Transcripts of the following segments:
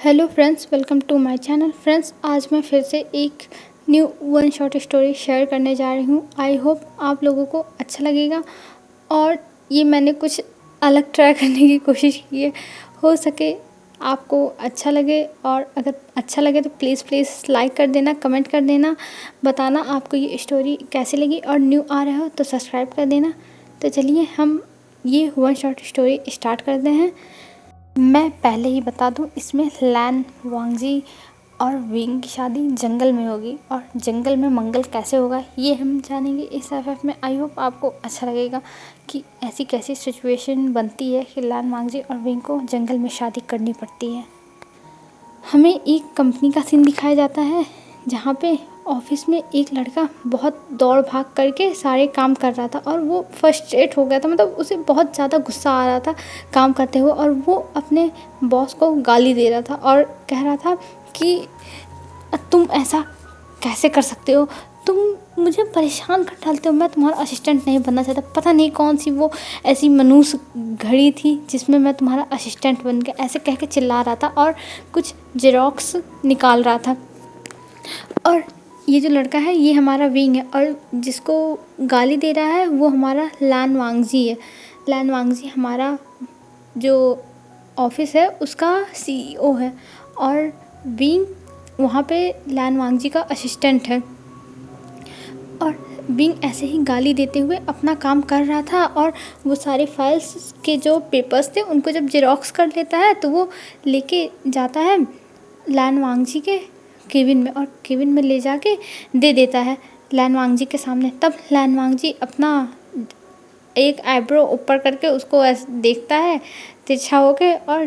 Hello friends, welcome to my channel. Friends, आज मैं फिर से एक new one shot story share करने जा रही हूँ। आई होप आप लोगों को अच्छा लगेगा और ये मैंने कुछ अलग ट्राई करने की कोशिश की है। हो सके आपको अच्छा लगे, और अगर अच्छा लगे तो प्लीज़ लाइक कर देना, कमेंट कर देना, बताना आपको ये स्टोरी कैसी लगी, और न्यू आ रहे हो तो सब्सक्राइब कर देना। तो चलिए हम ये वन शॉट स्टोरी स्टार्ट करते हैं। मैं पहले ही बता दूं, इसमें लैन वांगजी और विंग की शादी जंगल में होगी, और जंगल में मंगल कैसे होगा ये हम जानेंगे इस एफएफ में। आई होप आपको अच्छा लगेगा कि ऐसी कैसी सिचुएशन बनती है कि लैन वांगजी और विंग को जंगल में शादी करनी पड़ती है। हमें एक कंपनी का सीन दिखाया जाता है जहाँ पे ऑफिस में एक लड़का बहुत दौड़ भाग करके सारे काम कर रहा था, और वो फ्रस्ट्रेट हो गया था। मतलब उसे बहुत ज़्यादा गुस्सा आ रहा था काम करते हुए, और वो अपने बॉस को गाली दे रहा था और कह रहा था कि तुम ऐसा कैसे कर सकते हो, तुम मुझे परेशान कर डालते हो, मैं तुम्हारा असिस्टेंट नहीं बनना चाहता। पता नहीं कौन सी वो ऐसी मनुष्य घड़ी थी जिसमें मैं तुम्हारा असिस्टेंट बन गया, ऐसे कह के चिल्ला रहा था और कुछ जेरोक्स निकाल रहा था। और ये जो लड़का है ये हमारा विंग है, और जिसको गाली दे रहा है वो हमारा लैन वांगजी है। लैन वांगजी हमारा जो ऑफिस है उसका सीईओ है, और विंग वहाँ पे लैन वांगजी का असिस्टेंट है। और विंग ऐसे ही गाली देते हुए अपना काम कर रहा था, और वो सारे फाइल्स के जो पेपर्स थे उनको जब जेरोक्स कर लेता है तो वो लेके जाता है लैन वांगजी के केबिन में, और केबिन में ले जाके दे देता है लैन वांगजी के सामने। तब लैन वांगजी अपना एक आईब्रो ऊपर करके उसको ऐसे देखता है तिरछा होके, और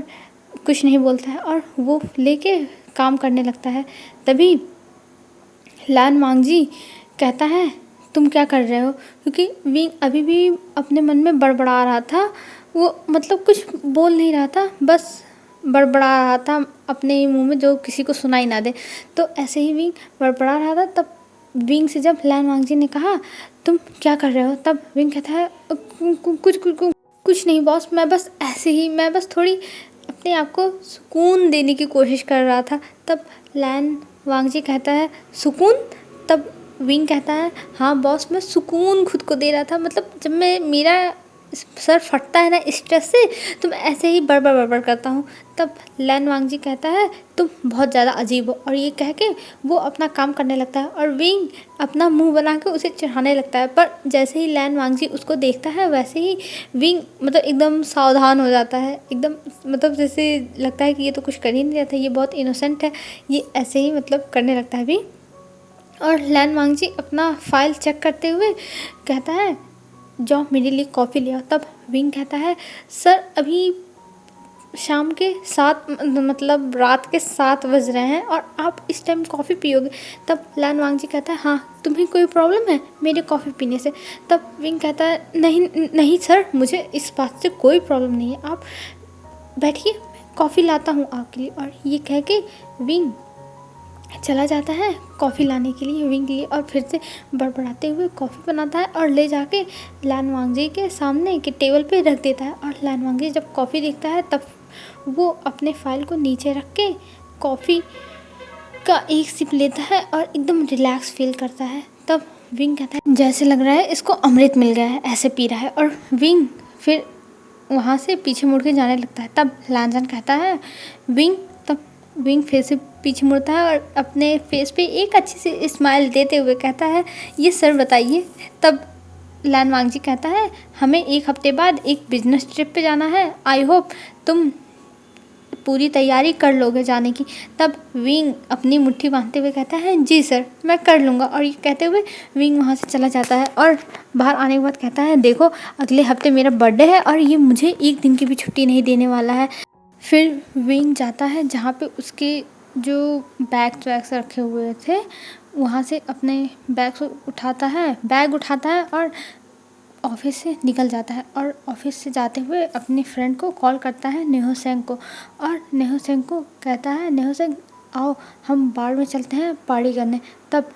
कुछ नहीं बोलता है, और वो लेके काम करने लगता है। तभी लैन वांगजी कहता है तुम क्या कर रहे हो, क्योंकि विंग अभी भी अपने मन में बड़बड़ा रहा था। वो मतलब कुछ बोल नहीं रहा था, बस बड़बड़ा रहा था अपने ही मुंह में, जो किसी को सुनाई ना दे। तो ऐसे ही विंग बड़बड़ा रहा था। तब विंग से जब लैन वांगजी ने कहा तुम क्या कर रहे हो, तब विंग कहता है कुछ नहीं बॉस, मैं बस ऐसे ही, मैं बस थोड़ी अपने आप को सुकून देने की कोशिश कर रहा था। तब लैन वांगजी कहता है सुकून। तब विंग कहता है हाँ बॉस, मैं सुकून खुद को दे रहा था। मतलब जब मैं मेरा सर फटता है ना स्ट्रेस से, तो मैं ऐसे ही बड़बड़ बड़बड़ करता हूँ। तब लैन वांगजी कहता है तुम बहुत ज़्यादा अजीब हो, और ये कह के वो अपना काम करने लगता है, और विंग अपना मुंह बना के उसे चढ़ाने लगता है। पर जैसे ही लैन वांगजी उसको देखता है वैसे ही विंग मतलब एकदम सावधान हो जाता है, एकदम मतलब जैसे लगता है कि ये तो कुछ कर ही नहीं रहा था, ये बहुत इनोसेंट है, ये ऐसे ही मतलब करने लगता है विंग। और लैन वांगजी अपना फाइल चेक करते हुए कहता है जाओ मेरे लिए कॉफ़ी ले आओ। तब विंग कहता है सर अभी शाम के 7 मतलब रात के 7 बज रहे हैं, और आप इस टाइम कॉफ़ी पियोगे। तब लैन वांगजी कहता है हाँ तुम्हें कोई प्रॉब्लम है मेरे कॉफ़ी पीने से। तब विंग कहता है नहीं नहीं सर, मुझे इस बात से कोई प्रॉब्लम नहीं है, आप बैठिए, मैं कॉफ़ी लाता हूँ आपके लिए। और ये कह के विंग चला जाता है कॉफ़ी लाने के लिए विंग के लिए, और फिर से बड़बड़ाते हुए कॉफ़ी बनाता है और ले जाके लैन वांगजी के सामने के टेबल पे रख देता है। और लैन वांगजी जब कॉफ़ी देखता है तब वो अपने फाइल को नीचे रख के कॉफ़ी का एक सिप लेता है और एकदम रिलैक्स फील करता है। तब विंग कहता है जैसे लग रहा है इसको अमृत मिल गया है, ऐसे पी रहा है। और विंग फिर वहाँ से पीछे मुड़ के जाने लगता है। तब लैन कहता है विंग, तब विंग फिर से पीछे मुड़ता है और अपने फेस पे एक अच्छी सी स्माइल देते हुए कहता है ये सर बताइए। तब लैन वांगजी कहता है हमें 1 हफ्ते बाद एक बिजनेस ट्रिप पे जाना है, आई होप तुम पूरी तैयारी कर लोगे जाने की। तब विंग अपनी मुट्ठी बांधते हुए कहता है जी सर मैं कर लूँगा। और ये कहते हुए विंग वहाँ से चला जाता है, और बाहर आने के बाद कहता है देखो अगले हफ्ते मेरा बर्थडे है, और ये मुझे एक दिन की भी छुट्टी नहीं देने वाला है। फिर विंग जाता है जहाँ पे उसके जो बैग्स रखे हुए थे, वहाँ से अपने बैग उठाता है और ऑफिस से निकल जाता है। और ऑफिस से जाते हुए अपने फ्रेंड को कॉल करता है नेहो सेंग को, और नेहो सेंग को कहता है नेहो सेंग आओ हम बार में चलते हैं पार्टी करने। तब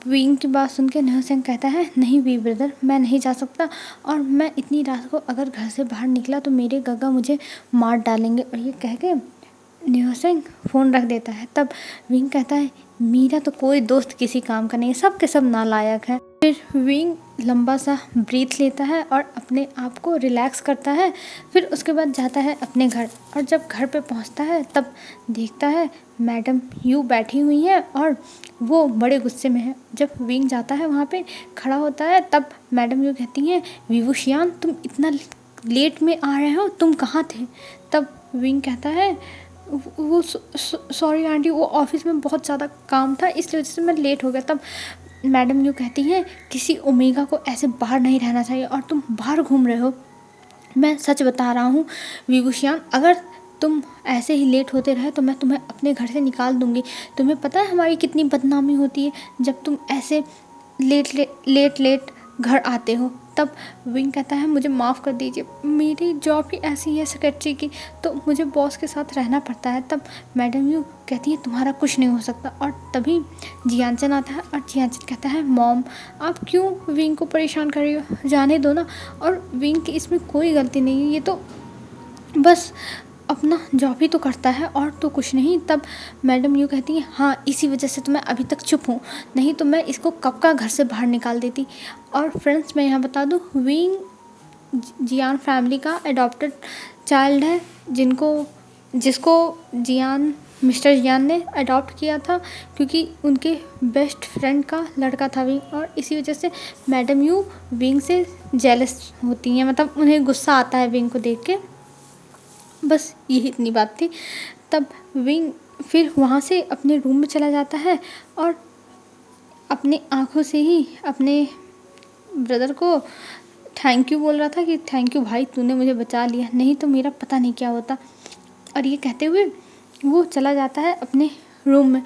विंग की बात सुन के नेहो सेंग कहता है नहीं वी ब्रदर, मैं नहीं जा सकता, और मैं इतनी रात को अगर घर से बाहर निकला तो मेरे गगा मुझे मार डालेंगे। और ये कह के न्यो सिंह फ़ोन रख देता है। तब विंग कहता है मेरा तो कोई दोस्त किसी काम का नहीं है, सब के सब नालायक है। फिर विंग लंबा सा ब्रीथ लेता है और अपने आप को रिलैक्स करता है। फिर उसके बाद जाता है अपने घर, और जब घर पे पहुंचता है तब देखता है मैडम यू बैठी हुई है और वो बड़े गुस्से में है। जब विंग जाता है वहाँ पे खड़ा होता है तब मैडम यू कहती हैं विभूषियान तुम इतना लेट में आ रहे हो, तुम कहाँ थे? तब विंग कहता है वो सॉरी आंटी, वो ऑफिस में बहुत ज़्यादा काम था इसलिए वजह से मैं लेट हो गया। तब मैडम यूँ कहती हैं किसी ओमेगा को ऐसे बाहर नहीं रहना चाहिए और तुम बाहर घूम रहे हो। मैं सच बता रहा हूँ विभूषियान, अगर तुम ऐसे ही लेट होते रहे तो मैं तुम्हें अपने घर से निकाल दूँगी। तुम्हें पता है हमारी कितनी बदनामी होती है जब तुम ऐसे लेट घर आते हो। तब विंग कहता है मुझे माफ़ कर दीजिए, मेरी जॉब ही ऐसी है सेक्रेटरी की, तो मुझे बॉस के साथ रहना पड़ता है। तब मैडम यू कहती है तुम्हारा कुछ नहीं हो सकता। और तभी जियांचन आता है और जियांचन कहता है मॉम आप क्यों विंग को परेशान कर रही हो, जाने दो ना। और विंग की इसमें कोई गलती नहीं है, ये तो बस अपना जॉब ही तो करता है और तो कुछ नहीं। तब मैडम यूँ कहती है हाँ इसी वजह से तो मैं अभी तक चुप हूँ, नहीं तो मैं इसको कब का घर से बाहर निकाल देती। और फ्रेंड्स मैं यहाँ बता दूँ विंग जियान फैमिली का अडॉप्टेड चाइल्ड है, जिसको मिस्टर जियान ने अडॉप्ट किया था क्योंकि उनके बेस्ट फ्रेंड का लड़का था विंग, और इसी वजह से मैडम यू विंग से जेलस होती हैं, मतलब उन्हें गुस्सा आता है विंग को देख के। बस यही इतनी बात थी। तब विंग फिर वहाँ से अपने रूम में चला जाता है और अपनी आँखों से ही अपने ब्रदर को थैंक यू बोल रहा था कि थैंक यू भाई तूने मुझे बचा लिया, नहीं तो मेरा पता नहीं क्या होता। और ये कहते हुए वो चला जाता है अपने रूम में,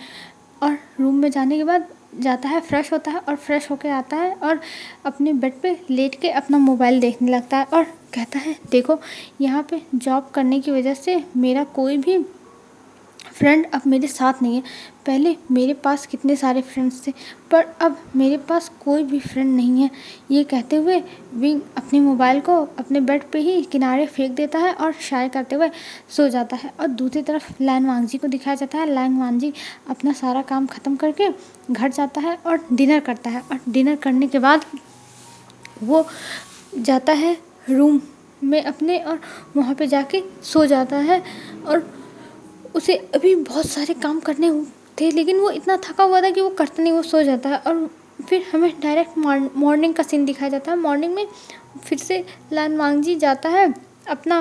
और रूम में जाने के बाद जाता है फ्रेश होता है और फ्रेश होकर आता है और अपने बेड पे लेट के अपना मोबाइल देखने लगता है और कहता है देखो यहाँ पे जॉब करने की वजह से मेरा कोई भी फ्रेंड अब मेरे साथ नहीं है। पहले मेरे पास कितने सारे फ्रेंड्स थे पर अब मेरे पास कोई भी फ्रेंड नहीं है। ये कहते हुए विंग अपने मोबाइल को अपने बेड पे ही किनारे फेंक देता है और शायर करते हुए सो जाता है। और दूसरी तरफ लैन वांगजी को दिखाया जाता है। लैन वांगजी अपना सारा काम ख़त्म करके घर जाता है और डिनर करता है, और डिनर करने के बाद वो जाता है रूम में अपने और वहाँ पे जाके सो जाता है। और उसे अभी बहुत सारे काम करने थे लेकिन वो इतना थका हुआ था कि वो करता नहीं, वो सो जाता है। और फिर हमें डायरेक्ट मॉर्निंग का सीन दिखाया जाता है। मॉर्निंग में फिर से लैन वांगजी जाता है अपना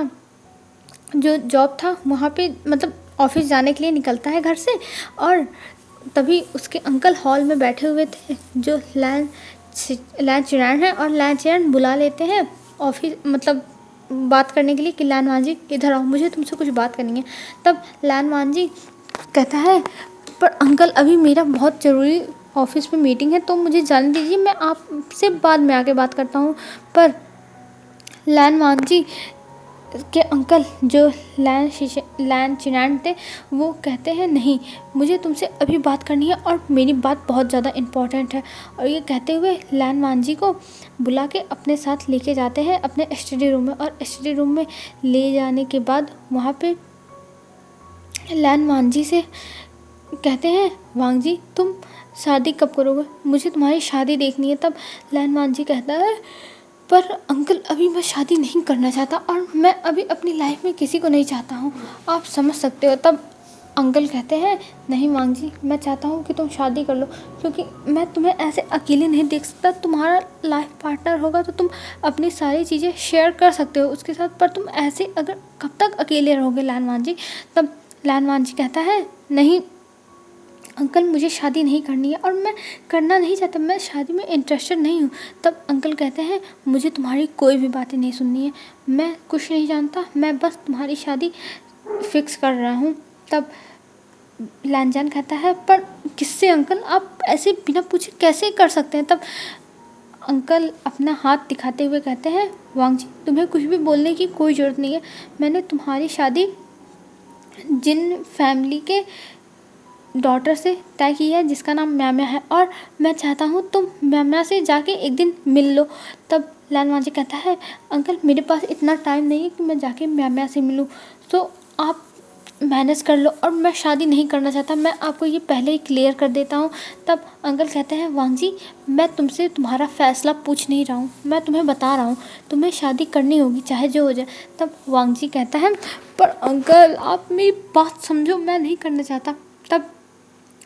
जो जॉब था वहाँ पे, मतलब ऑफिस जाने के लिए निकलता है घर से, और तभी उसके अंकल हॉल में बैठे हुए थे जो लैन चिरान है, और लैन चिरान बुला लेते हैं ऑफिस, मतलब बात करने के लिए कि लैन वांगजी इधर आओ, मुझे तुमसे कुछ बात करनी है। तब लैन वांगजी कहता है पर अंकल अभी मेरा बहुत ज़रूरी ऑफिस में मीटिंग है तो मुझे जाने दीजिए, मैं आपसे बाद में आके बात करता हूँ। पर लैन वांगजी के अंकल जो लैन चिनान थे वो कहते हैं नहीं मुझे तुमसे अभी बात करनी है और मेरी बात बहुत ज़्यादा इम्पॉर्टेंट है। और ये कहते हुए लैन वांगजी को बुला के अपने साथ लेके जाते हैं अपने स्टडी रूम में, और स्टडी रूम में ले जाने के बाद वहाँ पे लैन वांगजी से कहते हैं वांगजी तुम शादी कब करोगे, मुझे तुम्हारी शादी देखनी है। तब लैन वांगजी कहता है पर अंकल अभी मैं शादी नहीं करना चाहता और मैं अभी अपनी लाइफ में किसी को नहीं चाहता हूँ, आप समझ सकते हो। तब अंकल कहते हैं नहीं वांगजी मैं चाहता हूँ कि तुम शादी कर लो, क्योंकि मैं तुम्हें ऐसे अकेले नहीं देख सकता, तुम्हारा लाइफ पार्टनर होगा तो तुम अपनी सारी चीज़ें शेयर कर सकते हो उसके साथ, पर तुम ऐसे अगर कब तक अकेले रहोगे लैन वांगजी। तब लैन वांगजी कहता है नहीं अंकल मुझे शादी नहीं करनी है और मैं करना नहीं चाहता, मैं शादी में इंटरेस्टेड नहीं हूँ। तब अंकल कहते हैं मुझे तुम्हारी कोई भी बातें नहीं सुननी है, मैं कुछ नहीं जानता, मैं बस तुम्हारी शादी फिक्स कर रहा हूँ। तब लैनजान कहता है पर किससे अंकल, आप ऐसे बिना पूछे कैसे कर सकते हैं। तब अंकल अपना हाथ दिखाते हुए कहते हैं वांगजी तुम्हें कुछ भी बोलने की कोई ज़रूरत नहीं है, मैंने तुम्हारी शादी जिन फैमिली के डॉटर से तय की है जिसका नाम म्याम्या है, और मैं चाहता हूँ तुम म्याम्या से जाके एक दिन मिल लो। तब लैन वांगजी कहता है अंकल मेरे पास इतना टाइम नहीं है कि मैं जाके म्याम्या से मिलूँ, तो आप मैनेज कर लो और मैं शादी नहीं करना चाहता, मैं आपको ये पहले ही क्लियर कर देता हूँ। तब अंकल कहते हैं वांग जी, मैं तुमसे तुम्हारा फ़ैसला पूछ नहीं रहा हूँ, मैं तुम्हें बता रहा हूँ तुम्हें शादी करनी होगी चाहे जो हो जाए। तब वांग जी कहता है पर अंकल आप मेरी बात समझो, मैं नहीं करना चाहता। तब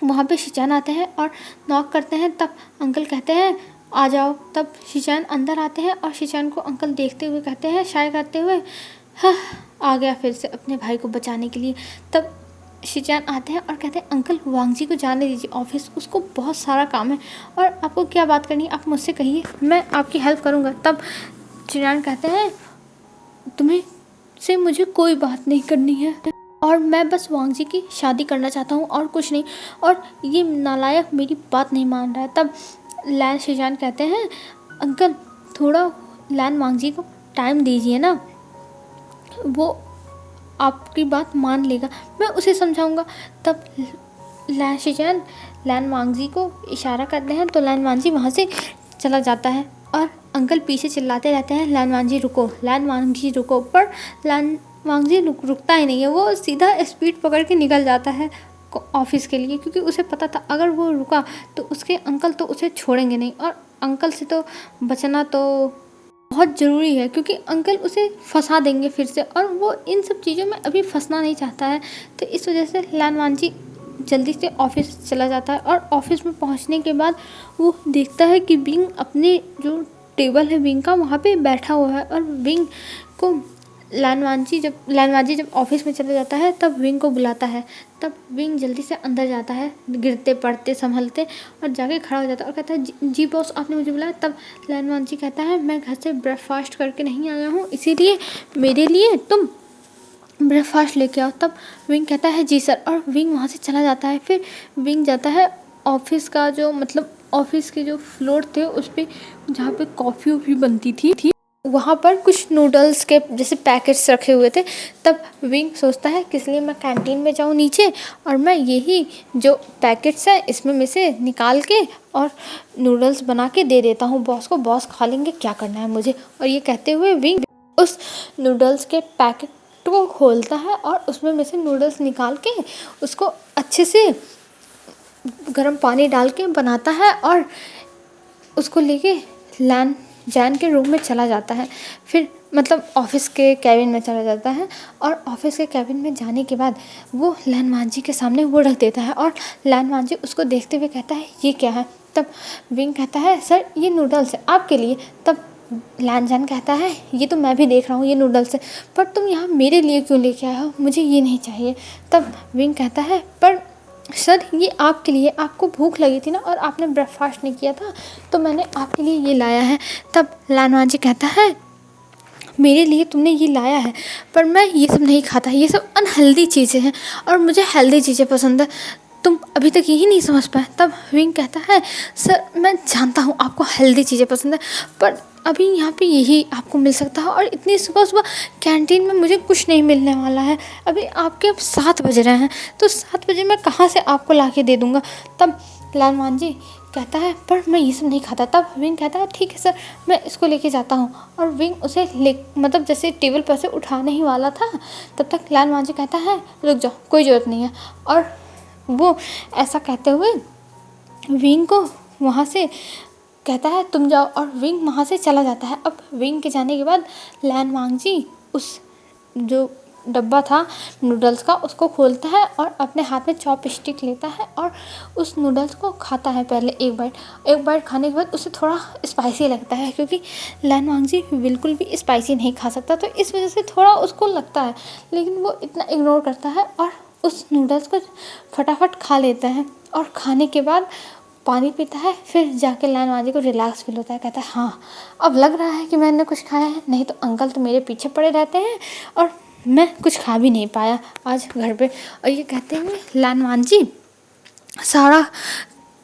वहाँ पे शिचान आते हैं और नॉक करते हैं। तब अंकल कहते हैं आ जाओ। तब शिचान अंदर आते हैं और शिचान को अंकल देखते हुए कहते हैं, शाय करते हुए, हाँ आ गया फिर से अपने भाई को बचाने के लिए। तब शिचान आते हैं और कहते हैं अंकल वांग जी को जाने दीजिए ऑफिस, उसको बहुत सारा काम है और आपको क्या बात करनी है आप मुझसे कहिए, मैं आपकी हेल्प करूँगा। तब शिचान कहते हैं तुम्हें से मुझे कोई बात नहीं करनी है और मैं बस वांग जी की शादी करना चाहता हूँ और कुछ नहीं, और ये नालायक मेरी बात नहीं मान रहा है। तब लैन शिजान कहते हैं अंकल थोड़ा लैन वांग जी को टाइम दीजिए ना, वो आपकी बात मान लेगा, मैं उसे समझाऊंगा। तब लैन शिजान लैन वांग जी को इशारा करते हैं तो लैन वांग जी वहाँ से चला जाता है और अंकल पीछे चिल्लाते रहते हैं लैन वांग जी रुको, लैन वांग जी रुको, पर लैन वांग जी रुकता ही नहीं है, वो सीधा स्पीड पकड़ के निकल जाता है ऑफिस के लिए, क्योंकि उसे पता था अगर वो रुका तो उसके अंकल तो उसे छोड़ेंगे नहीं और अंकल से तो बचना तो बहुत ज़रूरी है, क्योंकि अंकल उसे फंसा देंगे फिर से और वो इन सब चीज़ों में अभी फंसना नहीं चाहता है। तो इस वजह से लैन वांग जी जल्दी से ऑफिस चला जाता है और ऑफिस में पहुंचने के बाद वो देखता है कि विंग अपने जो टेबल है विंग का वहाँ पे बैठा हुआ है और विंग को लैन वांग जी जब ऑफिस में चला जाता है तब विंग को बुलाता है। तब विंग जल्दी से अंदर जाता है गिरते पड़ते संभलते और जाके खड़ा हो जाता है और कहता है जी बॉस आपने मुझे बुलाया। तब लैन वांग जी कहता है मैं घर से ब्रेकफास्ट करके नहीं आया हूँ, इसीलिए मेरे लिए तुम ब्रेकफास्ट लेके आओ। तब विंग कहता है जी सर, और विंग वहाँ से चला जाता है। फिर विंग जाता है ऑफिस का जो मतलब ऑफिस के जो फ्लोर थे उस पर जहाँ पे कॉफ़ी वॉफ़ी बनती थी वहाँ पर कुछ नूडल्स के जैसे पैकेट्स रखे हुए थे। तब विंग सोचता है कि इसलिए मैं कैंटीन में जाऊँ नीचे और मैं यही जो पैकेट्स हैं इसमें में से निकाल के और नूडल्स बना के दे देता हूँ बॉस को, बॉस खा लेंगे, क्या करना है मुझे। और ये कहते हुए विंग उस नूडल्स के पैकेट को खोलता है और उसमें में से नूडल्स निकाल के उसको अच्छे से गर्म पानी डाल के बनाता है और उसको लेके लैन जैन के रूम में चला जाता है। फिर मतलब ऑफिस के कैबिन में चला जाता है और ऑफिस के कैबिन में जाने के बाद वो लैन वांग जी के सामने वो रख देता है और लैन वांग जी उसको देखते हुए कहता है ये क्या है। तब विंग कहता है सर ये नूडल्स है आपके लिए। तब लैन जैन कहता है ये तो मैं भी देख रहा हूँ ये नूडल्स है, पर तुम यहाँ मेरे लिए क्यों लेके आए हो, मुझे ये नहीं चाहिए। तब विंग कहता है पर सर ये आपके लिए, आपको भूख लगी थी ना और आपने ब्रेकफास्ट नहीं किया था तो मैंने आपके लिए ये लाया है। तब लैन वांग जी कहता है मेरे लिए तुमने ये लाया है पर मैं ये सब नहीं खाता, ये सब अनहेल्दी चीज़ें हैं और मुझे हेल्दी चीज़ें पसंद है, तुम अभी तक यही नहीं समझ पाए। तब विंग कहता है सर मैं जानता हूँ आपको हेल्दी चीज़ें पसंद है पर अभी यहाँ पे यही आपको मिल सकता है और इतनी सुबह सुबह कैंटीन में मुझे कुछ नहीं मिलने वाला है, अभी आपके अब 7 बज रहे हैं तो 7 बजे मैं कहाँ से आपको ला के दे दूँगा। तब लैन वांग जी कहता है पर मैं ये सब नहीं खाता। तब विंग कहता है ठीक है सर मैं इसको लेके जाता हूँ, और विंग उसे मतलब जैसे टेबल पर से उठाने ही वाला था तब तक लैन वांग जी कहता है रुक जाओ कोई ज़रूरत नहीं है, और वो ऐसा कहते हुए विंग को वहाँ से कहता है तुम जाओ और विंग वहाँ से चला जाता है। अब विंग के जाने के बाद लैन वांग जी उस जो डब्बा था नूडल्स का उसको खोलता है और अपने हाथ में चॉप स्टिक लेता है और उस नूडल्स को खाता है। पहले एक बाइट खाने के बाद उसे थोड़ा स्पाइसी लगता है क्योंकि लैन वांग जी बिल्कुल भी स्पाइसी नहीं खा सकता, तो इस वजह से थोड़ा उसको लगता है, लेकिन वो इतना इग्नोर करता है और उस नूडल्स को फटाफट खा लेता है और खाने के बाद पानी पीता है। फिर जाके लैन वांग जी को रिलैक्स फील होता है, कहता है हाँ अब लग रहा है कि मैंने कुछ खाया है, नहीं तो अंकल तो मेरे पीछे पड़े रहते हैं और मैं कुछ खा भी नहीं पाया आज घर पे। और ये कहते हुए लैन वांग जी सारा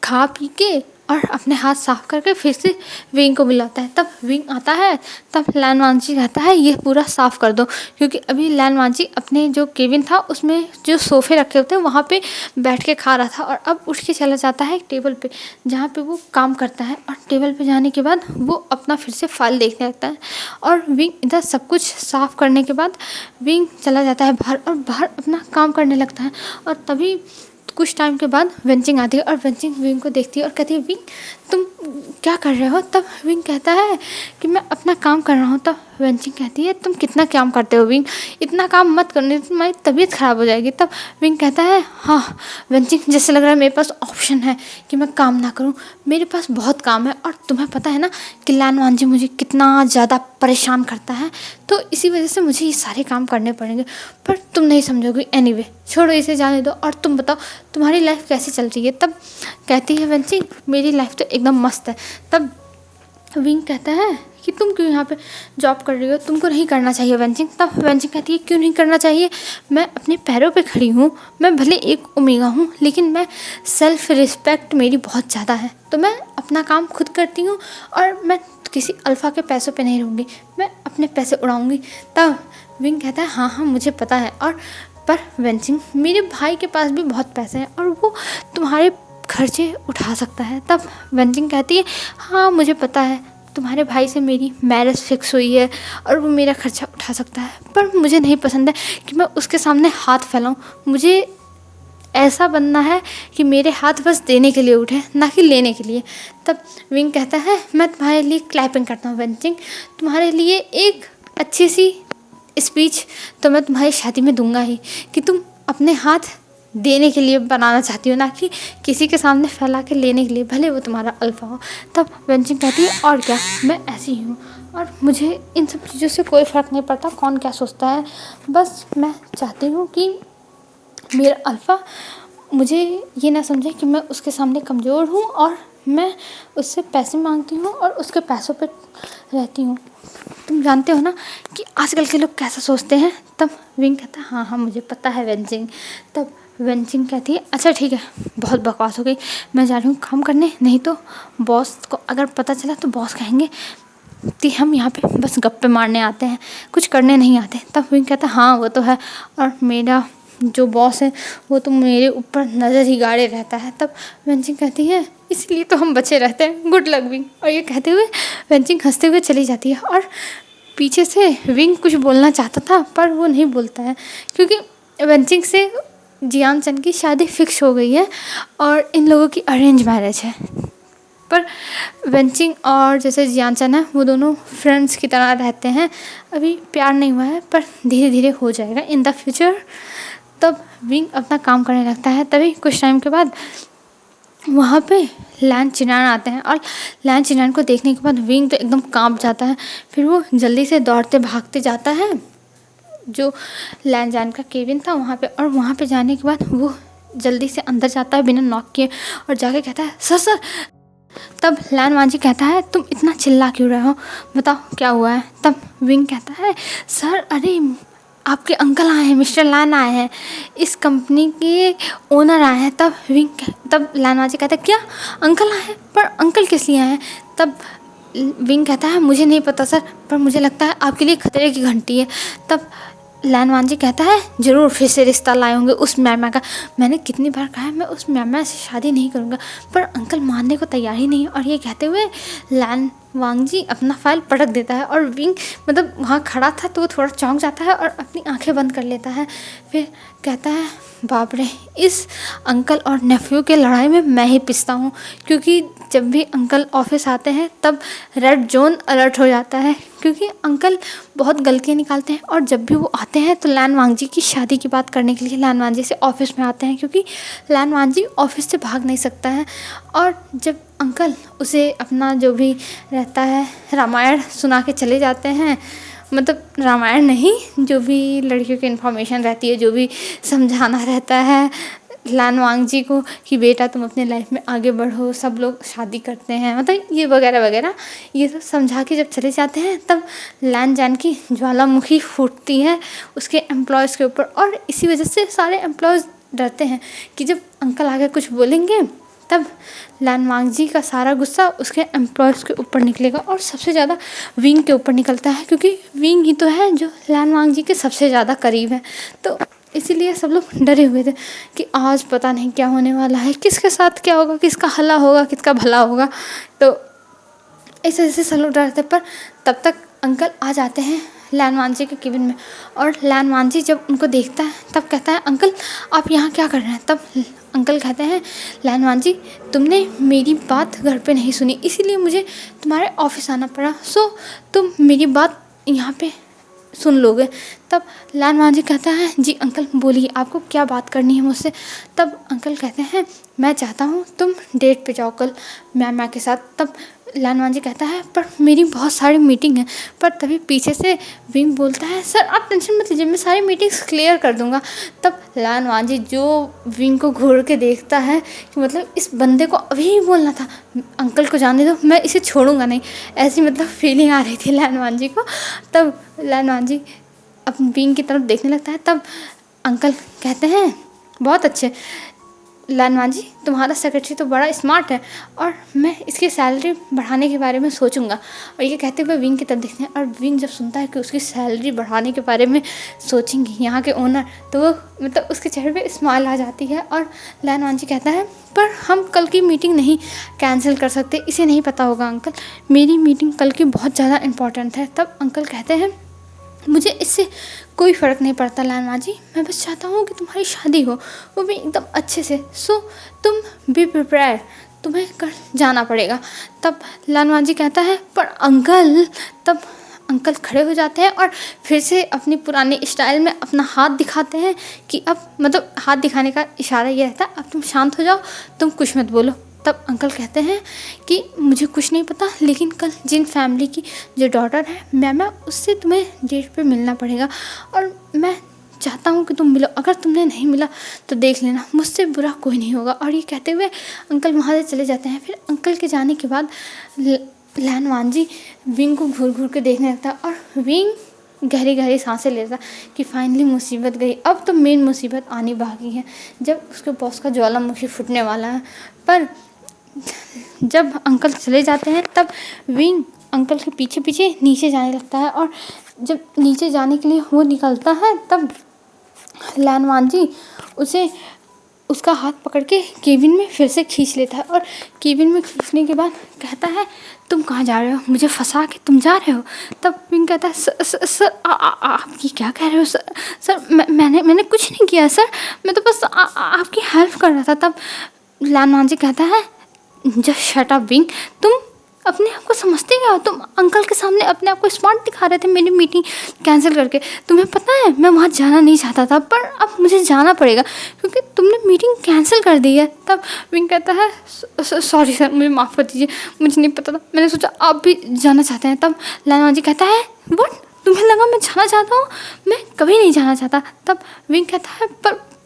खा पी के और अपने हाथ साफ करके फिर से विंग को बुलाता है। तब विंग आता है, तब लैन वांगजी कहता है ये पूरा साफ कर दो, क्योंकि अभी लैन वांगजी अपने जो केबिन था उसमें जो सोफे रखे होते हैं वहाँ पे बैठ के खा रहा था, और अब उठ के चला जाता है टेबल पे जहाँ पे वो काम करता है। और टेबल पे जाने के बाद वो अपना फिर से फाइल देखने लगता है, और विंग इधर सब कुछ साफ करने के बाद विंग चला जाता है बाहर, और बाहर अपना काम करने लगता है। और तभी कुछ टाइम के बाद वेंचिंग आती है, और वेंचिंग विंग को देखती है और कहती है विंग तुम क्या कर रहे हो। तब विंग कहता है कि मैं अपना काम कर रहा हूँ। तब वेंचिंग कहती है तुम कितना काम करते हो विंग, इतना काम मत करने से तुम्हारी तबीयत ख़राब हो जाएगी। तब विंग कहता है हाँ वेंचिंग, जैसे लग रहा है मेरे पास ऑप्शन है कि मैं काम ना करूँ, मेरे पास बहुत काम है, और तुम्हें पता है ना कि लैन वांगजी मुझे कितना ज़्यादा परेशान करता है, तो इसी वजह से मुझे ये सारे काम करने पड़ेंगे, पर तुम नहीं समझोगे। एनीवे छोड़ो इसे, जाने दो, और तुम बताओ तुम्हारी लाइफ कैसी चल रही है। तब कहती है वेंचिंग मेरी लाइफ तो एकदम मस्त है। तब विंग कहता है कि तुम क्यों यहाँ पे जॉब कर रही हो, तुमको नहीं करना चाहिए वेंचिंग। तब वेंचिंग कहती है क्यों नहीं करना चाहिए, मैं अपने पैरों पे खड़ी हूँ, मैं भले एक ओमेगा हूँ लेकिन मैं सेल्फ रिस्पेक्ट मेरी बहुत ज़्यादा है, तो मैं अपना काम खुद करती हूँ, और मैं किसी अल्फ़ा के पैसों पे नहीं रहूँगी, मैं अपने पैसे उड़ाऊँगी। तब विंग कहता है हाँ हाँ मुझे पता है, और पर वेंचिंग मेरे भाई के पास भी बहुत पैसे हैं और वो तुम्हारे खर्चे उठा सकता है। तब वेंचिंग कहती है हाँ मुझे पता है, तुम्हारे भाई से मेरी मैरिज फिक्स हुई है और वो मेरा खर्चा उठा सकता है, पर मुझे नहीं पसंद है कि मैं उसके सामने हाथ फैलाऊं। मुझे ऐसा बनना है कि मेरे हाथ बस देने के लिए उठे, ना कि लेने के लिए। तब विंग कहता है मैं तुम्हारे लिए क्लैपिंग करता हूँ वेंचिंग, तुम्हारे लिए एक अच्छी सी स्पीच तो मैं तुम्हारी शादी में दूंगा ही, कि तुम अपने हाथ देने के लिए बनाना चाहती हो, ना कि किसी के सामने फैला के लेने के लिए, भले वो तुम्हारा अल्फा हो। तब वेंचिंग कहती है और क्या, मैं ऐसी हूँ और मुझे इन सब चीज़ों से कोई फ़र्क नहीं पड़ता कौन क्या सोचता है, बस मैं चाहती हूँ कि मेरा अल्फ़ा मुझे ये ना समझे कि मैं उसके सामने कमज़ोर हूँ और मैं उससे पैसे मांगती हूँ और उसके पैसों पे रहती हूँ। तुम जानते हो ना कि आजकल के लोग कैसा सोचते हैं। तब विंग कहता है हाँ हाँ मुझे पता है वेंचिंग। तब वेंचिंग कहती है अच्छा ठीक है, बहुत बकवास हो गई, मैं जा रही हूँ काम करने, नहीं तो बॉस को अगर पता चला तो बॉस कहेंगे कि हम यहाँ पे बस गप्पे मारने आते हैं, कुछ करने नहीं आते। तब विंग कहता है हाँ वो तो है, और मेरा जो बॉस है वो तो मेरे ऊपर नज़र ही गाड़े रहता है। तब वेंचिंग कहती है इसलिए तो हम बचे रहते हैं, गुड लक विंग। और ये कहते हुए वेंचिंग हंसते हुए चली जाती है, और पीछे से विंग कुछ बोलना चाहता था पर वो नहीं बोलता है, क्योंकि वेंचिंग से जियान चन की शादी फिक्स हो गई है और इन लोगों की अरेंज मैरिज है। पर वेंचिंग और जैसे जियान चन है वो दोनों फ्रेंड्स की तरह रहते हैं, अभी प्यार नहीं हुआ है पर धीरे धीरे हो जाएगा इन द फ्यूचर। तब विंग अपना काम करने लगता है। तभी कुछ टाइम के बाद वहाँ पे लैन चिनान आते हैं, और लैन चिनान को देखने के बाद विंग तो एकदम कांप जाता है। फिर वो जल्दी से दौड़ते भागते जाता है जो लैन जान का केबिन था वहाँ पे, और वहाँ पे जाने के बाद वो जल्दी से अंदर जाता है बिना नॉक किए और जाके कहता है सर सर। तब लैन वांजी कहता है तुम इतना चिल्ला क्यों रहे हो, बताओ क्या हुआ है। तब विंग कहता है सर अरे आपके अंकल आए हैं, मिस्टर लैन आए हैं, इस कंपनी के ओनर आए हैं। तब लैन वांजी कहता है क्या अंकल आए हैं, पर अंकल किस लिए आए हैं। तब विंग कहता है मुझे नहीं पता सर, पर मुझे लगता है आपके लिए खतरे की घंटी है। तब लैन वांजी कहता है ज़रूर फिर से रिश्ता लाए होंगे उस मैमा का, मैंने कितनी बार कहा है मैं उस मैमा से शादी नहीं करूँगा, पर अंकल मानने को तैयार ही नहीं। और ये कहते हुए लैन वांजी अपना फाइल पटक देता है, और विंग मतलब वहाँ खड़ा था तो वो थोड़ा चौंक जाता है और अपनी आंखें बंद कर लेता है। फिर कहता है बाप रे, इस अंकल और नेफ्यू के लड़ाई में मैं ही पिसता हूँ, क्योंकि जब भी अंकल ऑफिस आते हैं तब रेड जोन अलर्ट हो जाता है, क्योंकि अंकल बहुत गलतियाँ निकालते हैं। और जब भी वो आते हैं तो लैन वांजी की शादी की बात करने के लिए लैन वांजी से ऑफिस में आते हैं, क्योंकि लैन वांजी ऑफिस से भाग नहीं सकता है। और जब अंकल उसे अपना जो भी रहता है रामायण सुना के चले जाते हैं, मतलब रामायण नहीं, जो भी लड़कियों की इन्फॉर्मेशन रहती है, जो भी समझाना रहता है लैन वांजी को कि बेटा तुम अपने लाइफ में आगे बढ़ो, सब लोग शादी करते हैं, मतलब ये वगैरह वगैरह, ये सब समझा के जब चले जाते हैं तब लैन जान की ज्वालामुखी फूटती है उसके एम्प्लॉयज़ के ऊपर। और इसी वजह से सारे एम्प्लॉयज़ डरते हैं कि जब अंकल आगे कुछ बोलेंगे तब लानवांग जी का सारा गुस्सा उसके एम्प्लॉयज़ के ऊपर निकलेगा और सबसे ज़्यादा विंग के ऊपर निकलता है, क्योंकि विंग ही तो है जो लानवांग जी के सबसे ज़्यादा करीब है। तो इसीलिए सब लोग डरे हुए थे कि आज पता नहीं क्या होने वाला है, किसके साथ क्या होगा, किसका हला होगा, किसका भला होगा। तो ऐसे ऐसे सब लोग डर थे। पर तब तक अंकल आ जाते हैं लानवांग जी के केबिन में, और लानवांग जी जब उनको देखता है तब कहता है, अंकल आप यहाँ क्या कर रहे हैं। तब अंकल कहते हैं, लानवांग जी तुमने मेरी बात घर पे नहीं सुनी, इसीलिए मुझे तुम्हारे ऑफिस आना पड़ा। सो तुम मेरी बात यहाँ पे सुन लोगे। तब लानवांग जी कहता है, जी अंकल बोलिए आपको क्या बात करनी है मुझसे। तब अंकल कहते हैं, मैं चाहता हूँ तुम डेट पे जाओ कल मैम के साथ। तब लानवांग जी कहता है, पर मेरी बहुत सारी मीटिंग है। पर तभी पीछे से विंग बोलता है, सर आप टेंशन मत लीजिए, मैं सारी मीटिंग्स क्लियर कर दूंगा। तब लानवांग जी जो विंग को घूर के देखता है कि मतलब इस बंदे को अभी ही बोलना था, अंकल को जाने दो, मैं इसे छोड़ूंगा नहीं, ऐसी मतलब फीलिंग आ रही थी लानवांग जी को। तब लानवांग जी अपनी विंग की तरफ देखने लगता है। तब अंकल कहते हैं, बहुत अच्छे लानवांग जी, तुम्हारा सेक्रेटरी तो बड़ा स्मार्ट है और मैं इसकी सैलरी बढ़ाने के बारे में सोचूंगा। और ये कहते हुए विंग की तरफ देखते हैं, और विंग जब सुनता है कि उसकी सैलरी बढ़ाने के बारे में सोचेंगे यहाँ के ओनर, तो वो मतलब उसके चेहरे पे स्माइल आ जाती है। और लानवांग जी कहता है, पर हम कल की मीटिंग नहीं कैंसिल कर सकते, इसे नहीं पता होगा अंकल, मेरी मीटिंग कल की बहुत ज़्यादा इंपॉर्टेंट है। तब अंकल कहते हैं, मुझे इससे कोई फ़र्क नहीं पड़ता लानवांग जी, मैं बस चाहता हूँ कि तुम्हारी शादी हो, वो भी एकदम अच्छे से। सो तुम बी प्रिपेयर, तुम्हें कल जाना पड़ेगा। तब लानवांग जी कहता है, पर अंकल। तब अंकल खड़े हो जाते हैं और फिर से अपनी पुरानी स्टाइल में अपना हाथ दिखाते हैं कि अब मतलब हाथ दिखाने का इशारा ये रहता है, अब तुम शांत हो जाओ, तुम कुछ मत बोलो। तब अंकल कहते हैं कि मुझे कुछ नहीं पता, लेकिन कल जिन फैमिली की जो डॉटर है मैम, उससे तुम्हें डेट पे मिलना पड़ेगा और मैं चाहता हूँ कि तुम मिलो। अगर तुमने नहीं मिला तो देख लेना, मुझसे बुरा कोई नहीं होगा। और ये कहते हुए अंकल वहाँ से चले जाते हैं। फिर अंकल के जाने के बाद लानवांग जी विंग को घूर घूर के देखने लगता है और विंग गहरी गहरी सांसें लेता कि फाइनली मुसीबत गई, अब तो मेन मुसीबत आनी बाकी है, जब उसके बॉस का ज्वालामुखी फूटने वाला है। पर जब अंकल चले जाते हैं तब विंग अंकल के पीछे पीछे नीचे जाने लगता है, और जब नीचे जाने के लिए वो निकलता है तब लानवांग जी उसे उसका हाथ पकड़ के केबिन में फिर से खींच लेता है, और केबिन में खींचने के बाद कहता है, तुम कहाँ जा रहे हो, मुझे फंसा के तुम जा रहे हो। तब विंग कहता है, सर आप ये क्या कह रहे हो सर मैंने कुछ नहीं किया सर, मैं तो बस आपकी हेल्प कर रहा था। तब लानवांग जी कहता है, जस्ट शट अप विंग, तुम अपने आप को समझते क्या हो, तुम अंकल के सामने अपने आप को स्मार्ट दिखा रहे थे मेरी मीटिंग कैंसिल करके। तुम्हें पता है मैं वहाँ जाना नहीं चाहता था, पर अब मुझे जाना पड़ेगा क्योंकि तुमने मीटिंग कैंसिल कर दी है। तब विंग कहता है, सॉरी सर, मुझे माफ़ कर दीजिए, मुझे नहीं पता था, मैंने सोचा आप भी जाना चाहते हैं। तब लानवांग जी कहता है, व्हाट, तुम्हें लगा मैं जाना चाहता हूँ, मैं कभी नहीं जाना चाहता। तब विंग कहता है,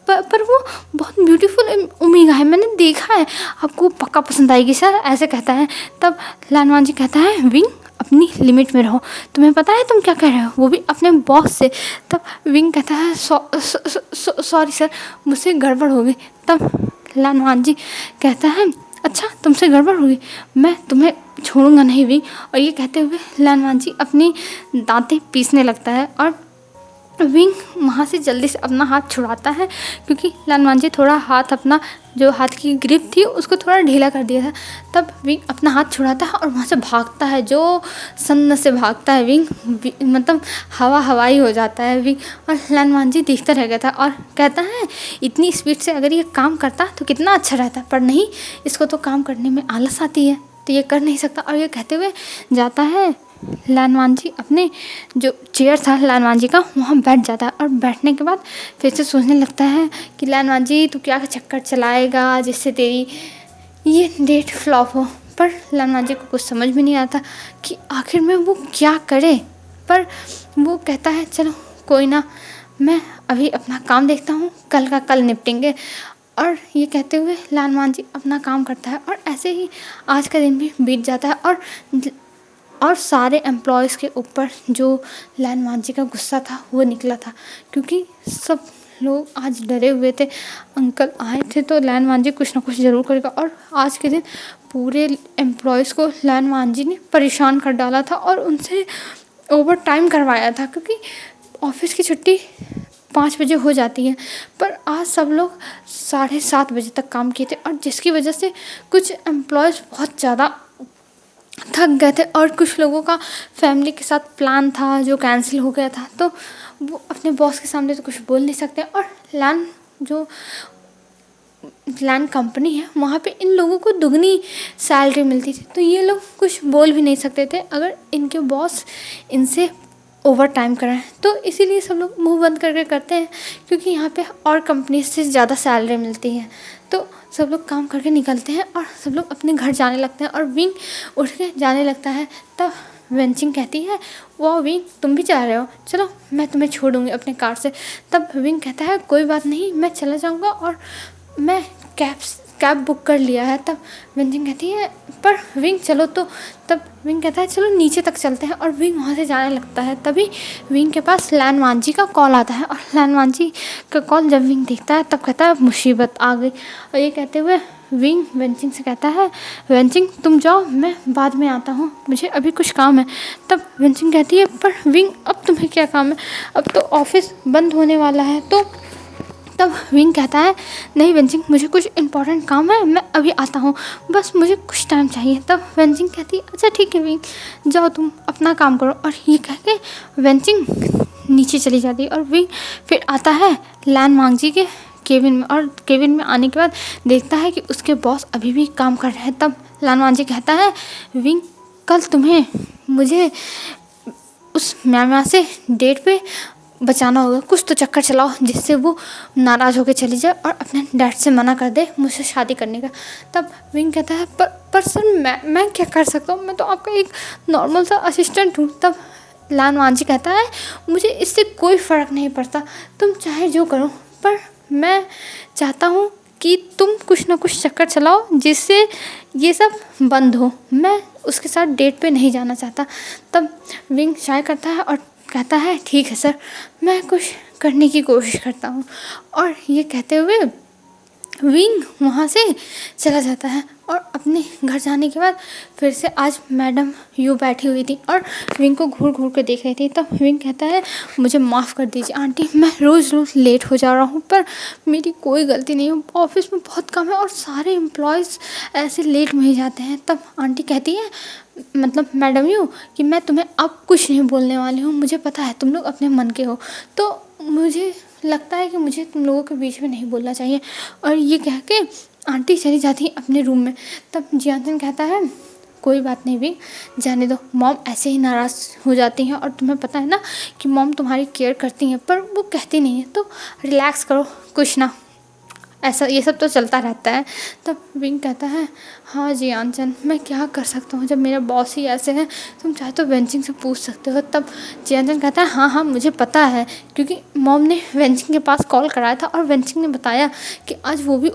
पर वो बहुत ब्यूटीफुल ओमेगा है, मैंने देखा है, आपको पक्का पसंद आएगी सर, ऐसे कहता है। तब लानवांग जी कहता है, विंग अपनी लिमिट में रहो, तुम्हें पता है तुम क्या कह रहे हो, वो भी अपने बॉस से। तब विंग कहता है, सॉरी सर, मुझसे गड़बड़ हो गई। तब लानवांग जी कहता है, अच्छा तुमसे गड़बड़ होगी, मैं तुम्हें छोड़ूंगा नहीं विंग। और ये कहते हुए लानवांग जी अपनी दांतें पीसने लगता है, और विंग वहाँ से जल्दी से अपना हाथ छुड़ाता है क्योंकि लानवांग जी थोड़ा हाथ अपना जो हाथ की ग्रिप थी उसको थोड़ा ढीला कर दिया था। तब विंग अपना हाथ छुड़ाता है और वहाँ से भागता है, जो सन्न से भागता है विंग मतलब हवाई हो जाता है विंग। और लानवांग जी देखता रह गया था और कहता है, इतनी स्पीड से अगर ये काम करता तो कितना अच्छा रहता, पर नहीं, इसको तो काम करने में आलस आती है, तो ये कर नहीं सकता। और ये कहते हुए जाता है, लानवांग जी अपने जो चेयर था लानवांग जी का वहाँ बैठ जाता है, और बैठने के बाद फिर से सोचने लगता है कि लानवांग जी तू क्या चक्कर चलाएगा जिससे तेरी ये डेट फ्लॉप हो। पर लानवांग जी को कुछ समझ में नहीं आता कि आखिर में वो क्या करे। पर वो कहता है, चलो कोई ना, मैं अभी अपना काम देखता हूँ, कल का कल निपटेंगे। और ये कहते हुए लानवांग जी अपना काम करता है, और ऐसे ही आज का दिन भी बीत जाता है। और सारे एम्प्लॉयज़ के ऊपर जो लानवांग जी का गुस्सा था वो निकला था, क्योंकि सब लोग आज डरे हुए थे। अंकल आए थे तो लैन मांझी कुछ ना कुछ ज़रूर करेगा, और आज के दिन पूरे एम्प्लॉयज़ को लैन मांझी ने परेशान कर डाला था और उनसे ओवर टाइम करवाया था, क्योंकि ऑफिस की छुट्टी 5 बजे हो जाती है, पर आज सब लोग 7:30 बजे तक काम किए थे, और जिसकी वजह से कुछ एम्प्लॉयज़ बहुत ज़्यादा थक गए थे और कुछ लोगों का फैमिली के साथ प्लान था जो कैंसिल हो गया था। तो वो अपने बॉस के सामने तो कुछ बोल नहीं सकते, और जो लैंड कंपनी है वहाँ पे इन लोगों को दुगनी सैलरी मिलती थी, तो ये लोग कुछ बोल भी नहीं सकते थे अगर इनके बॉस इनसे ओवर टाइम कराएं। तो इसीलिए सब लोग मुंह बंद करके करते हैं, क्योंकि यहाँ पे और कंपनी से ज़्यादा सैलरी मिलती है। तो सब लोग काम करके निकलते हैं और सब लोग अपने घर जाने लगते हैं, और विंग उठ के जाने लगता है। तब वेंचिंग कहती है, वाह विंग तुम भी जा रहे हो, चलो मैं तुम्हें छोड़ूंगी अपने कार से। तब विंग कहता है कोई बात नहीं, मैं चला जाऊँगा, और मैं कैब बुक कर लिया है। तब वेंचिंग कहती है पर विंग चलो तो। तब विंग कहता है चलो नीचे तक चलते हैं, और विंग वहाँ से जाने लगता है। तभी विंग के पास लैन मांझी का कॉल आता है, और लैन मांझी का कॉल जब विंग देखता है तब कहता है मुसीबत आ गई। और ये कहते हुए विंग वेंचिंग से कहता है वेंचिंग तुम जाओ, मैं बाद में आता हूँ, मुझे अभी कुछ काम है। तब वेंचिंग कहती है पर विंग अब तुम्हें क्या काम है, अब तो ऑफिस बंद होने वाला है। तो तब विंग कहता है नहीं वेंचिंग मुझे कुछ इम्पोर्टेंट काम है, मैं अभी आता हूँ, बस मुझे कुछ टाइम चाहिए। तब वेंचिंग कहती है अच्छा ठीक है विंग जाओ तुम अपना काम करो। और ये कह के वेंचिंग नीचे चली जाती है, और विंग फिर आता है लैन मांझी के केबिन में, और केबिन में आने के बाद देखता है कि उसके बॉस अभी भी काम कर रहे हैं। तब लैन मांझी कहता है विंग कल तुम्हें मुझे उस म्यामा से डेट पे बचाना होगा, कुछ तो चक्कर चलाओ जिससे वो नाराज़ होकर चली जाए और अपने डैड से मना कर दे मुझसे शादी करने का। तब विंग कहता है पर सर मैं क्या कर सकता हूँ, मैं तो आपका एक नॉर्मल सा असिस्टेंट हूँ। तब लैन मांझी कहता है मुझे इससे कोई फ़र्क नहीं पड़ता, तुम चाहे जो करो, पर मैं चाहता हूँ कि तुम कुछ ना कुछ चक्कर चलाओ जिससे ये सब बंद हो, मैं उसके साथ डेट पे नहीं जाना चाहता। तब विंग शाय करता है और कहता है ठीक है सर, मैं कुछ करने की कोशिश करता हूँ। और ये कहते हुए विंग वहाँ से चला जाता है, और अपने घर जाने के बाद फिर से आज मैडम यूँ बैठी हुई थी और विंग को घूर घूर कर देख रही थी। तब विंग कहता है मुझे माफ़ कर दीजिए आंटी, मैं रोज़ लेट हो जा रहा हूँ, पर मेरी कोई गलती नहीं है, ऑफिस में बहुत काम है और सारे एम्प्लॉयज़ ऐसे लेट में ही जाते हैं। तब आंटी कहती है मतलब मैडम यूँ कि मैं तुम्हें अब कुछ नहीं बोलने वाली हूँ, मुझे पता है तुम लोग अपने मन के हो, तो मुझे लगता है कि मुझे तुम लोगों के बीच में नहीं बोलना चाहिए। और ये कह के आंटी चली जाती है अपने रूम में। तब जियान कहता है कोई बात नहीं भी, जाने दो, मॉम ऐसे ही नाराज़ हो जाती हैं और तुम्हें पता है ना कि मॉम तुम्हारी केयर करती हैं, पर वो कहती नहीं है, तो रिलैक्स करो, कुछ ना, ऐसा ये सब तो चलता रहता है। तब विंग कहता है हाँ जी आंचन, मैं क्या कर सकता हूँ, जब मेरा बॉस ही ऐसे हैं, तुम चाहे तो वेंचिंग से पूछ सकते हो। तब जियान कहता है हाँ मुझे पता है, क्योंकि मॉम ने वेंचिंग के पास कॉल कराया था और वेंचिंग ने बताया कि आज वो भी